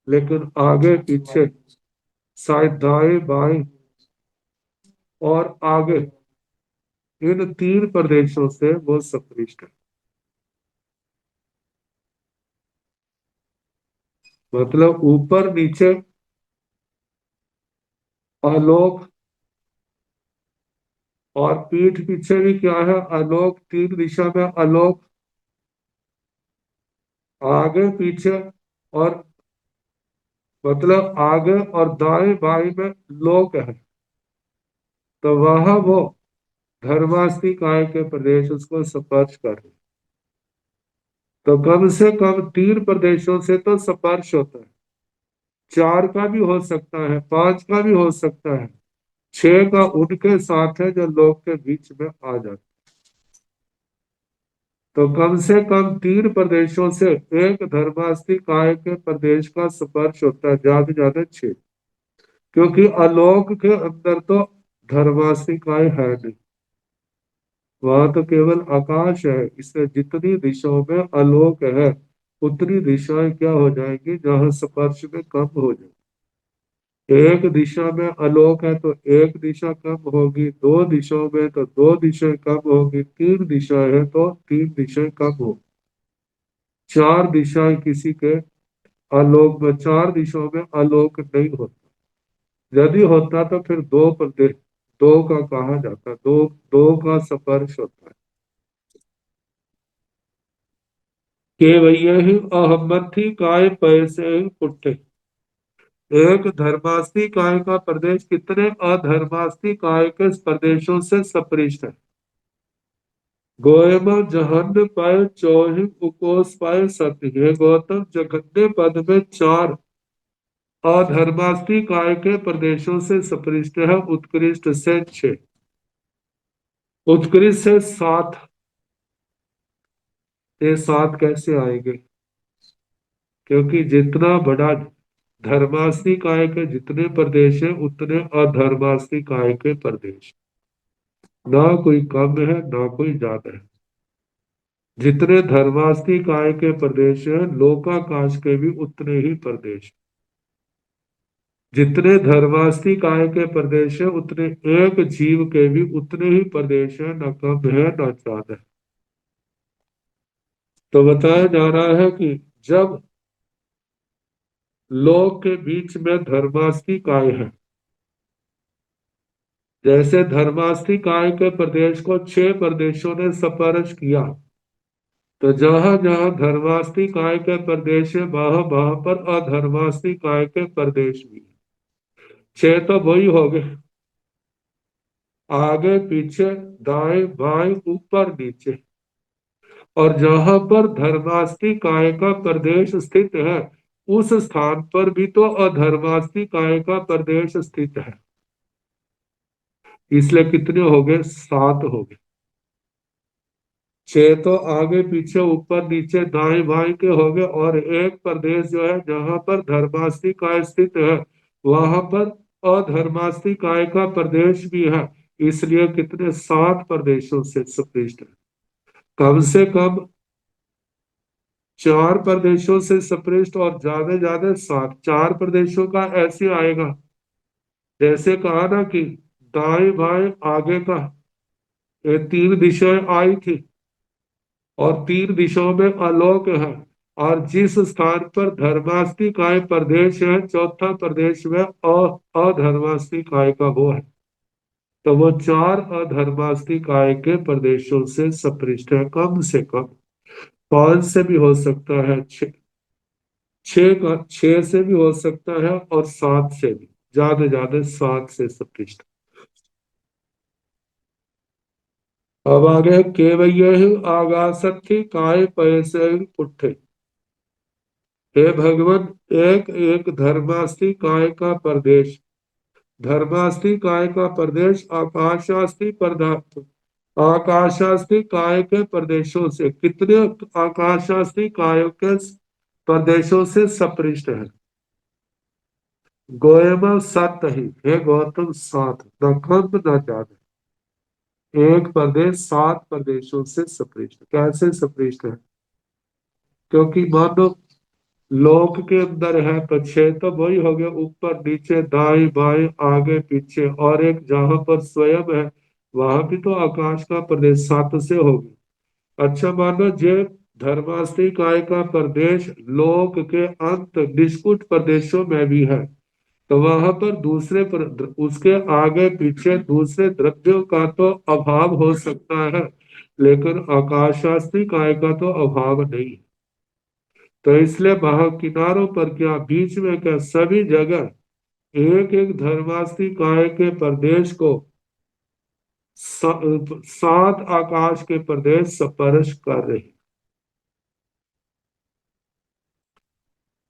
लेकिन आगे पीछे शायद दाएं बाएं और आगे, इन 3 प्रदेशों से वो सपृष्ट है। मतलब ऊपर नीचे आलोक, और पीठ पीछे भी क्या है, आलोक, 3 दिशा में आलोक, आगे पीछे, और मतलब आगे और दाएं बाएं में लोक है। तो वह वो धर्मास्थी काय के प्रदेश उसको स्पर्श कर रहे। तो कम से कम 3 प्रदेशों से तो स्पर्श होता है, 4 का भी हो सकता है, 5 का भी हो सकता है, 6 का उनके साथ है जो लोग के बीच में आ जाते। तो कम से कम 3 प्रदेशों से एक धर्मास्थी काय के प्रदेश का स्पर्श होता है, ज्यादा ज्यादा 6, क्योंकि आलोक के अंदर तो धर्मास्थी काय है नहीं, वहां तो केवल आकाश है। इससे जितनी दिशाओं में आलोक है, उतनी दिशाएं क्या हो जाएंगी, जहां स्पर्श में कम हो जाए। एक दिशा में आलोक है तो एक दिशा कम होगी, 2 दिशाओं में तो 2 दिशाएं कम होगी, 3 दिशाएं है तो 3 दिशाएं कम होगी, 4 दिशाएं किसी के आलोक में, 4 दिशाओं में आलोक नहीं होता। यदि होता तो फिर 2 प्रदेश, 2 का कहा जाता, 2 का स्पर्श होता है। के वही अहमथी काय पैसे पुट्ठे। एक धर्मास्ती काय का प्रदेश कितने अधर्मास्ती काय के प्रदेशों से सपृष्ट है। गोयम जहन्य पाए चौहि उकोस पाए सत्य। हे गौतम, जघन्य पद में चार अधर्मास्ती काय के प्रदेशों से सपृष्ट है, उत्कृष्ट से छह, उत्कृष्ट से सात। ये सात कैसे आएंगे? क्योंकि जितना बड़ा धर्मास्ती काय के जितने प्रदेश है उतने अधर्मास्ती काय के प्रदेश, ना कोई कम है ना कोई ज्यादा है। जितने धर्मास्ती काय के प्रदेश है, लोकाकाश के भी उतने ही प्रदेश। जितने धर्मास्ती काय के प्रदेश है उतने एक जीव के भी उतने ही प्रदेश है, न कम है न ज्यादा है। तो बताया जा रहा है कि जब लोक के बीच में धर्मास्ती काय है, जैसे धर्मास्ती काय के प्रदेश को छह प्रदेशों ने स्पर्श किया, तो जहां जहां धर्मास्ती काय के प्रदेश है वहां वहां पर अधर्मास्ती काय के प्रदेश भी है। छह तो वही हो गए, आगे पीछे दाएं बाएं ऊपर नीचे। और जहां पर धर्मास्ती काय का प्रदेश स्थित है उस स्थान पर भी तो अधर्मास्ती काय का प्रदेश स्थित है। इसलिए कितने हो गए? सात हो गए। छह तो आगे पीछे ऊपर नीचे दाएं बाएं के हो गए, और एक प्रदेश जो है जहां पर धर्मास्ती काय स्थित है वहां पर अधर्मास्ती काय का प्रदेश भी है। इसलिए कितने? सात प्रदेशों से सपृष्ट है। कम से कम चार प्रदेशों से सपृष्ट और ज्यादा ज्यादा सात। चार प्रदेशों का ऐसे आएगा जैसे कहा ना कि दाएं बाएं आगे का, ये तीन दिशाएं आई थी और तीन दिशाओं में आलोक है। और जिस स्थान पर धर्मास्ती काय प्रदेश है, चौथा प्रदेश में अधर्मास्ती काय का वो है। तो वो चार अधर्मास्ती काय के प्रदेशों से सपृष्ट है। कम से कम पांच से भी हो सकता है, छह से भी हो सकता है, और सात से भी, ज्यादा सात से सपृष्ट। अब आगे केवय आगासथि काय पैसे पुट्ठे। हे भगवान, एक एक धर्मास्ती काय का प्रदेश, धर्मास्ती काय का प्रदेश आकाशास्ती पदार्थ, आकाशास्ती काय के प्रदेशों से कितने आकाशास्ती काय के प्रदेशों से सपृष्ट है। गोयम सत ही। हे गौतम, सात, न कम न ज्यादा। एक प्रदेश सात प्रदेशों से सपृष्ट। कैसे सपृष्ट है? क्योंकि मानो लोक के अंदर है तो छह तो वही हो गया, ऊपर नीचे दाएं बाएं आगे पीछे, और एक जहां पर स्वयं है वहां भी तो आकाश का प्रदेश, सात से हो गया। अच्छा मानो जे धर्मास्ती काय का प्रदेश लोक के अंत निष्कुट प्रदेशों में भी है, तो वहां पर दूसरे पर उसके आगे पीछे दूसरे द्रव्यों का तो अभाव हो सकता है, लेकिन आकाशास्ती काय का तो अभाव नहीं है। तो इसलिए वहां किनारों पर क्या, बीच में क्या, सभी जगह एक एक धर्मास्ती काय के प्रदेश को सात आकाश के प्रदेश स्पर्श कर रहे।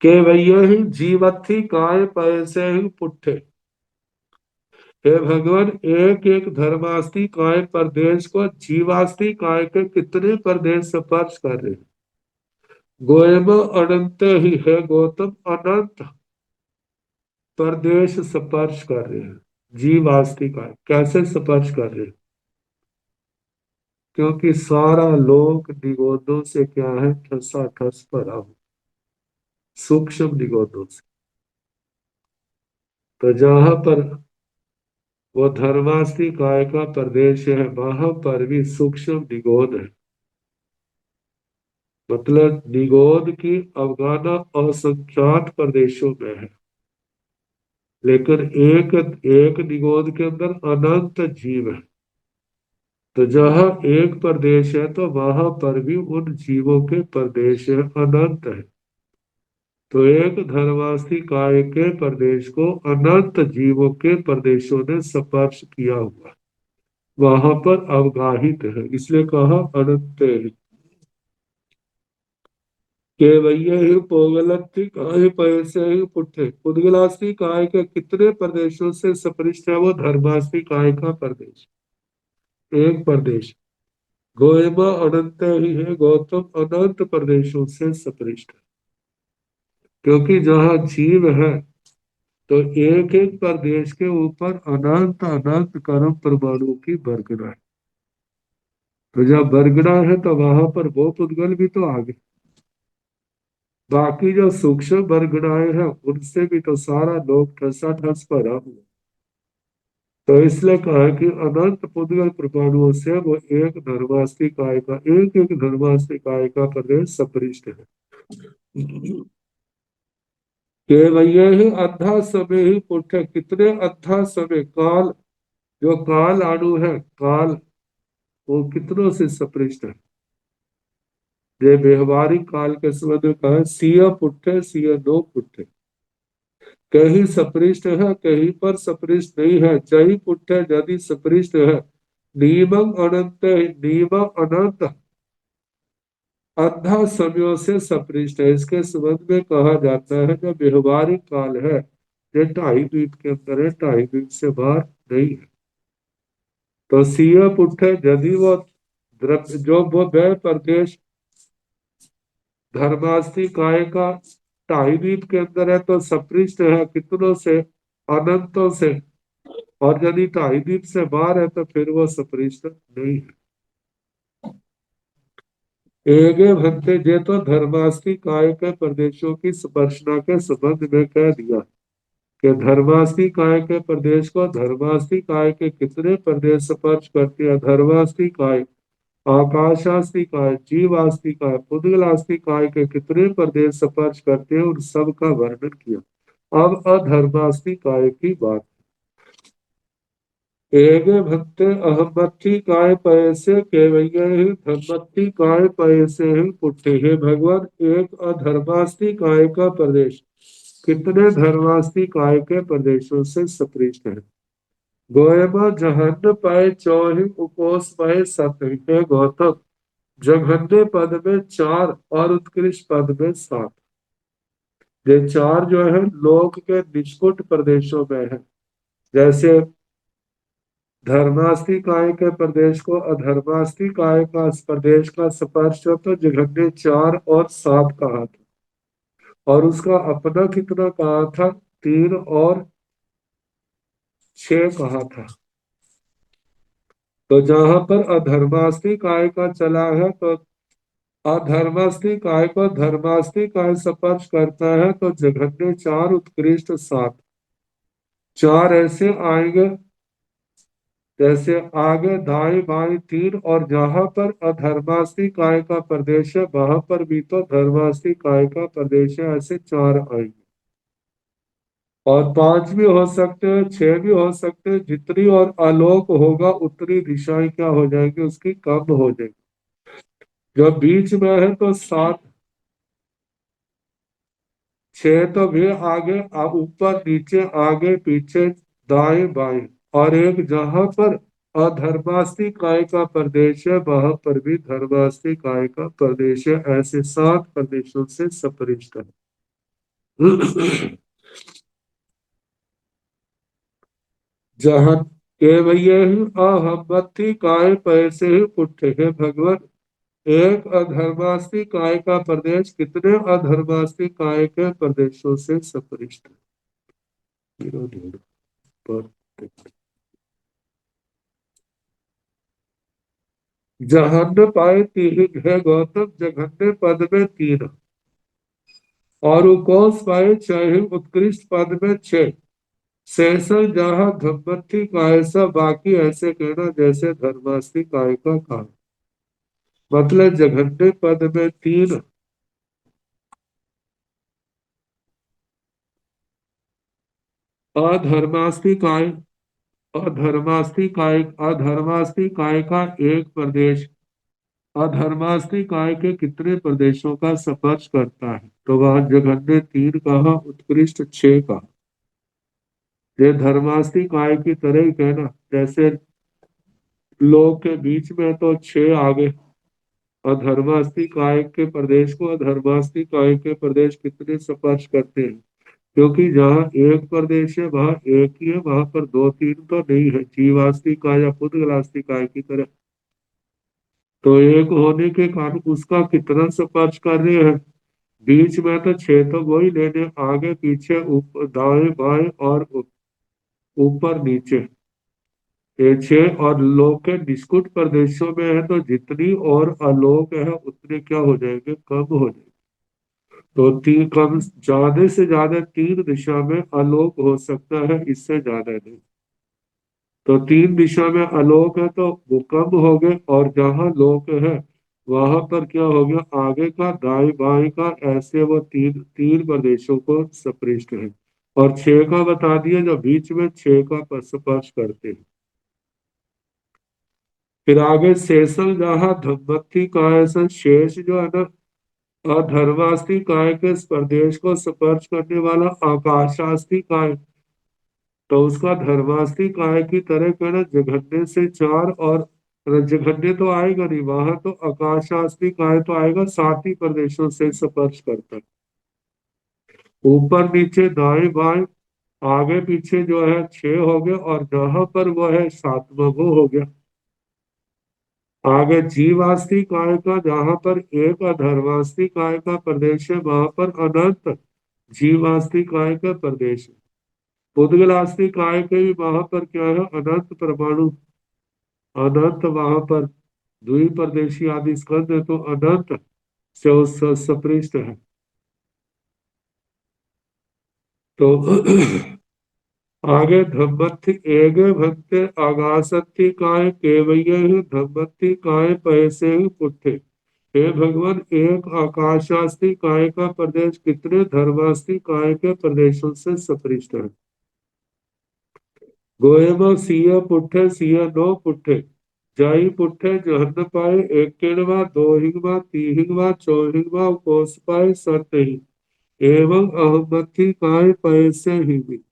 के वैये ही जीवथी काय पैसे ही पुट्ठे। हे भगवान, एक एक धर्मास्ती काय प्रदेश को जीवास्ती काय के कितने प्रदेश स्पर्श कर रहे हैं। गोयम अनंत ही। है गौतम, अनंत प्रदेश स्पर्श कर रहे हैं जीवास्ती काय। कैसे स्पर्श कर रहे हैं? क्योंकि सारा लोक निगोदों से क्या है? ठसाठस भरा हो, सूक्ष्म निगोदों से। तो जहां पर वो धर्मास्ती काय का प्रदेश है वहां पर भी सूक्ष्म निगोद है। मतलब निगोद की अवगाहना असंख्यात प्रदेशों में है, लेकिन एक एक निगोद के अंदर अनंत जीव है। तो जहाँ एक प्रदेश है तो वहां पर भी उन जीवों के प्रदेश है, अनंत है। तो एक धर्मास्थी काय के प्रदेश को अनंत जीवों के प्रदेशों ने स्पर्श किया हुआ है, वहां पर अवगाहित है, इसलिए कहा अनंत है। केवैये ही पोगलत्थी काय पैसे ही पुट्ठे, पुद्गलास्थी काय के कितने प्रदेशों से स्पृष्ट है वो धर्मास्थी काय का प्रदेश, एक प्रदेश। गोएमा अनंत ही है, गौतम अनंत प्रदेशों से स्पृष्ट है। क्योंकि जहाँ जीव है तो एक एक प्रदेश के ऊपर अनंत अनंत कर्म परमाणु की बरगड़ा है। तो जब बरगड़ा है तो वहां पर वो पुद्गल भी तो आ गए। बाकी जो सूक्ष्म बरगड़ाएं हैं उनसे भी तो सारा लोक ठसा ठस भरा हुआ। तो इसलिए कहा कि अनंत पुद्गल परमाणुओं से वो एक धर्मास्थी काय का, एक एक धर्मास्थी काय का प्रदेश सपरिष्ट है। केवल ही अद्धा समय ही पुण्य, कितने अद्धा समय काल, जो काल अणु है काल, वो कितनों से सपृष्ट है। ये व्यवहारिक काल के संबंध में कहा सिया पुट्ठे सिया दो पुट्ठे, कहीं सपृष्ट है कहीं पर सपृष्ट नहीं है। जही पुट्ठे यदि सपृष्ट है, नियमम अनंत, नियम अनंत अद्धा समयों से सपृष्ट है। इसके संबंध में कहा जाता है जो व्यवहारिक काल है ये 2.5 द्वीप के अंदर है, 2.5 द्वीप से बाहर नहीं है। तो सिया पुट्ठे यदि वो द्रव्य जो वो वह प्रदेश धर्मास्थी काय का 2.5 द्वीप के अंदर है तो सपृष्ट है कितनों से, अनंतों से। और यदि 2.5 द्वीप से बाहर है तो फिर वो सपृष्ट नहीं है। एगे भंते जे तो धर्मास्थी काय के प्रदेशों की स्पर्शना के संबंध में कह दिया कि धर्मास्थी काय के प्रदेश को धर्मास्थी काय के कितने प्रदेश स्पर्श करते हैं। धर्मास्थी काय, आकाशास्थी काय, जीवास्थी काय, पुद्गलास्थी काय के कितने प्रदेश स्पर्श करते हैं उन सब का वर्णन किया। अब अधर्मास्थी काय की बात। एगे भक्ते अहमत्थी काय पैसे केवैये ही धर्मत्थी काय पैसे ही पुट्ठे, हे भगवान एक अधर्मास्थी काय का प्रदेश कितने धर्मास्थी काय के प्रदेशों से सपृष्ट है। गोयमा जहन्य पाए चौहि उपोष पाए सतहि, हे गौतम जघन्य पद में 4 और उत्कृष्ट पद में 7, ये 4 जो है लोक के निष्कुट प्रदेशों में है। जैसे धर्मास्थी काय के प्रदेश को अधर्मास्थी काय का प्रदेश का स्पर्श हो तो जघन्य 4 और 7 कहा था, और उसका अपना कितना कहा था, 3 और 6 कहा था। तो जहां पर अधर्मास्थी काय का चला है तो अधर्मास्थी काय को धर्मास्थी काय स्पर्श करता है तो जघन्य 4 उत्कृष्ट 7, 4 ऐसे आएंगे जैसे आगे दाएं बाएं 3, और जहां पर अधर्मास्थी काय का प्रदेश है वहां पर भी तो धर्मास्थी काय का प्रदेश है, ऐसे 4 आएंगे। और 5 भी हो सकते हैं, 6 भी हो सकते हैं, जितनी और आलोक होगा उतनी दिशाएं क्या हो जाएंगी, उसकी कम हो जाएगी। जो बीच में है तो 7, 6 तो भी आगे ऊपर नीचे आगे पीछे दाएं बाएं, और एक जहां पर अधर्मास्थी काय का प्रदेश है वहां पर भी धर्मास्थी काय का प्रदेश है, ऐसे 7 प्रदेशों से सपरिष्ट है। जहाँ केवैये ही अहमति काय पैसे ही पुट्ठे, हे भगवान एक अधर्मास्थी काय का प्रदेश कितने अधर्मास्थी काय के प्रदेशों से सपरिष्ट है। जघन्य पाए 3 है गौतम, जघन्य पद में 3 और उकोस पाए 6, उत्कृष्ट पद में 6। शेषन जहाँ धम्मथी काय सा, बाकी ऐसे कहना जैसे धर्मास्थी काय का काम, मतलब जघन्य पद में 3, अधर्मास्थी काय अधर्मास्ति काय का एक प्रदेश अधर्मास्ति काय के कितने प्रदेशों का स्पर्श करता है? तो वह जघन्य 3 कहा, उत्कृष्ट 6 कहा। ये धर्मास्ति काय की तरह ही कहना, जैसे लोग के बीच में तो 6 आगे, अधर्मास्ति काय के प्रदेश को अधर्मास्ति काय के प्रदेश कितने स्पर्श करते हैं? क्योंकि जहाँ एक प्रदेश है वहां एक ही है, वहां पर 2 3 तो नहीं है, जीवास्ति काय या पुद्गलास्ति काय की तरह। तो एक होने के कारण उसका कितना स्पर्श कर रहे हैं? बीच में तो 6 तो वही लेने, आगे पीछे ऊपर दाएं बाएं और ऊपर नीचे, ये 6। और लोक के निष्कुट प्रदेशों में है तो जितनी और अलोक है उतने क्या हो जाएंगे? कम हो जाएंगे। तो तीन कम, ज्यादा से ज्यादा 3 दिशा में अलोक हो सकता है, इससे ज्यादा नहीं। तो 3 दिशा में अलोक है तो वो कम हो गए, और जहां लोक है वहां पर क्या हो गया? आगे का दाएं बाएं का, ऐसे वो तीन तीन प्रदेशों को सपृष्ट है। और 6 का बता दिया, जो बीच में 6 का स्पर्श करते हैं। फिर आगे शेषम जहाँ धम्मत्ति काय से, शेष जो है ना अधर्मास्ति काय के प्रदेश को स्पर्श करने वाला आकाशास्ति काय, तो उसका धर्मास्ति काय की तरह कहना, जघन्य से 4। और जघन्य तो आएगा नहीं, वहां तो आकाशास्ति काय तो आएगा, 7 ही प्रदेशों से स्पर्श करता है। ऊपर नीचे दाएं बाएं आगे पीछे जो है 6 हो गए, और जहां पर वो है 7वां वो हो गया। आगे जीवास्ति काय का, जहां पर एक अधर्मास्ति काय का प्रदेश है वहां पर अनंत जीवास्ति काय का प्रदेश है। पुद्गलास्ति काय के भी वहां पर क्या है? अनंत परमाणु, अनंत वहां पर द्विप्रदेशी आदि स्कंद है, तो अनंत से उस सपृष्ट है। तो आगे धम्मत्ति एगे भक्ते आगासत्ति काय केवय धम्मत्ति काय पैसे पुट्ठे। हे भगवान, एक आकाशास्ति काय का प्रदेश कितने धर्मास्ति काय के प्रदेशों से सपृष्ट है? गोएमा सिया पुट्ठे सिया 9 पुट्ठे, जाई पुट्ठे जहन्न पाए, एक केणवा 2 हिंगवा 3 हिंगवा 4 हिंगवा कोस पाए 7 ही। एवं अहमति काय पैसे ही भी।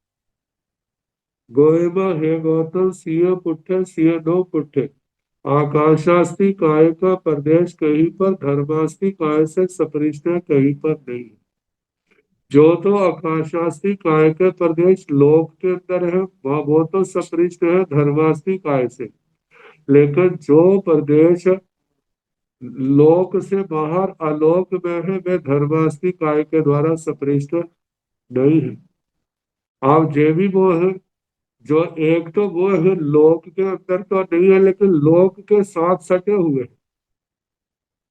गोएमा हे गौतम सिया पुट्ठे सिया 9 पुट्ठे, आकाशास्ति काय का प्रदेश कहीं पर धर्मास्ति काय से सपृष्ट है, कहीं पर नहीं। जो तो आकाशास्ति काय के प्रदेश लोक के अंदर है वो तो सपृष्ट है धर्मास्ति काय से, लेकिन जो प्रदेश लोक से बाहर अलोक में है वे धर्मास्ति काय के द्वारा सपृष्ट नहीं है। आप जे भी वो है, जो एक तो वो है लोक के अंदर तो नहीं है, लेकिन लोक के साथ सटे हुए हैं,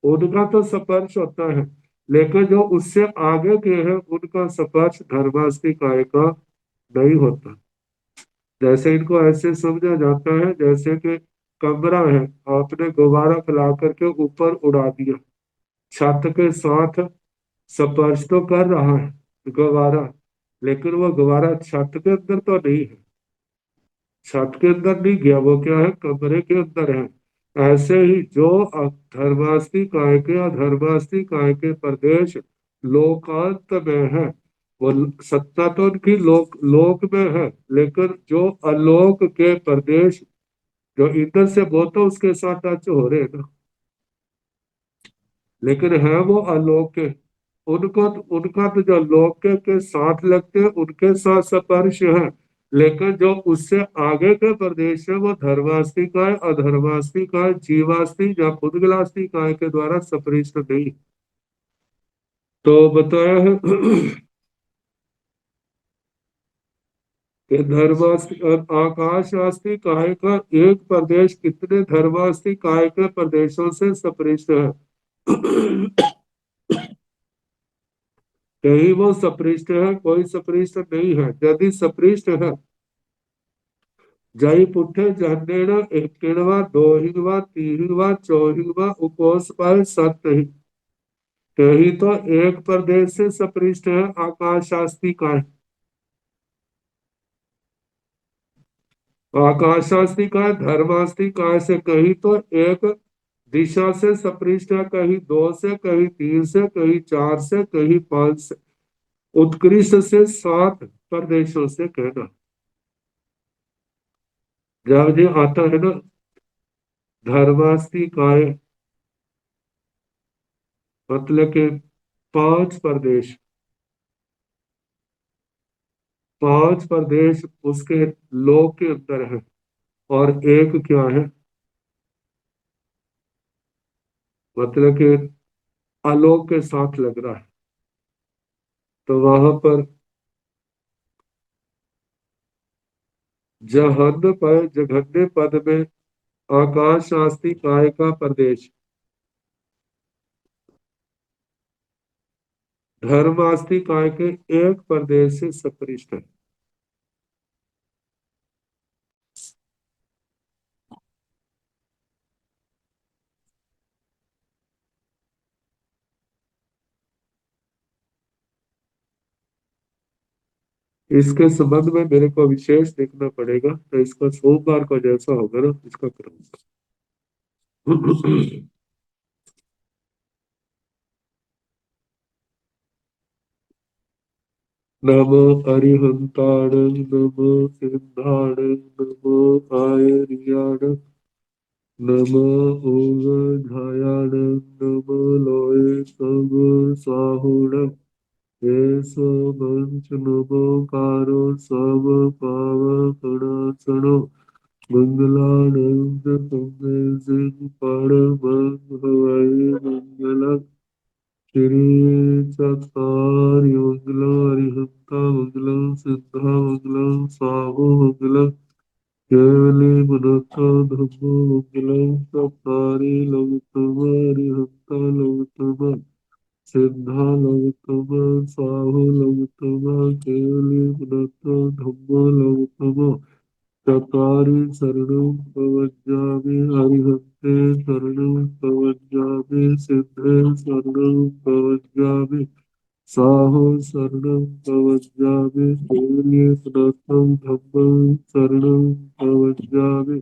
उनका तो स्पर्श होता है। लेकिन जो उससे आगे के हैं उनका स्पर्श धर्मास्ति काय का नहीं होता। जैसे इनको ऐसे समझा जाता है जैसे कि कमरा है, आपने गुब्बारा फैला करके ऊपर उड़ा दिया, छत के साथ स्पर्श तो कर रहा है गुब्बारा, लेकिन वो गुब्बारा छत के अंदर तो नहीं है, छत के अंदर नहीं गया, वो क्या है? कमरे के अंदर है। ऐसे ही जो धर्मास्ति काय के अधर्मास्ति काय के प्रदेश लोकांत में है, वो सत्ता तो उनकी लोक लोक में है, लेकिन जो अलोक के प्रदेश जो इधर से वो तो उसके साथ टच हो रहे हैं ना, लेकिन है वो अलोक के, उनका तो जो लोक के साथ लगते हैं उनके साथ स्पर्श है, लेकिन जो उससे आगे के प्रदेश है वो धर्मास्ति काय अधर्मास्ति काय जीवास्ति या पुद्गलास्ति काय के द्वारा सपृष्ट नहीं। तो बताया है कि धर्मास्ति और आकाशास्ति काय का एक प्रदेश कितने धर्मास्ति काय के प्रदेशों से सपृष्ट है? कहीं वो सपृष्ट है, कोई सपृष्ट नहीं है। यदि सपृष्ट है, जय पुट्ठे जहनेण एक किणवा 2 हिंगवा 3 हिंगवा 4 हिंगवा उपोष पाए 7 ही। कहीं तो एक प्रदेश से सपृष्ट है आकाश शास्त्री का है। आकाशास्ति का है, धर्मास्ति काय से कहीं तो एक दिशा से सपृष्ठ है, कहीं दो से, कहीं तीन से, कहीं चार से, कहीं पांच से, उत्कृष्ट से सात प्रदेशों से कहना। जब ये आता है ना धर्मास्ति काय, मतलब के पांच प्रदेश, पांच प्रदेश उसके लोक के अंदर है, और एक क्या है, मतलब कि आलोक के साथ लग रहा है। तो वहां पर जहन्म पर जघन्य पद में आकाश शास्त्री काय का प्रदेश धर्मास्ति काय के एक प्रदेश से सपृष्ट है। इसके संबंध में मेरे को विशेष देखना पड़ेगा, तो इसका सोमवार को जैसा होगा ना इसका करूंगा। नमो अरिहंताण, नमो सिद्धाण, नमो आयर्याण, नमो ओघायाण, नमो लोय सब साहुण, ऐसो पंच नमो कारो सब पाव कणासनो, मंगलानंद संगे सिंह पण भवाई मंगल, श्री चकार मंगलम हरिहंता मंगलम सिद्धा मंगलम साहु मंगलम, केवली मनोता धम्मो मंगलम सतारी लघुतम हरिहंता लघुतम, सिद्धा लघुतम साहु लघुतम, केवली मनोता धम्मो लघुतम, चकारी शरणं प्रवज्जामि, हरिहन्ते शरणं प्रवज्जामि, सिद्धे शरणं प्रवज्जामि, साहो शरणं प्रवज्जामि, केवल्ये सनातनं धम्मं शरणं प्रवज्जामि।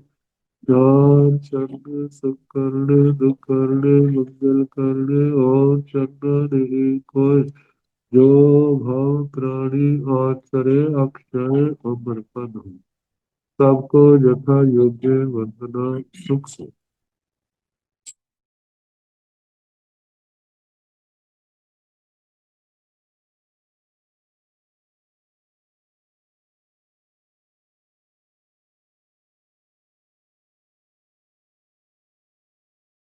चार चरण सकरणे दुकरणे मंगल करणे, और चरण नहीं कोय, जो भाव प्राणी आचरे अक्षय अमरपन हो। सबको यथा योग्य वंदना सुख से।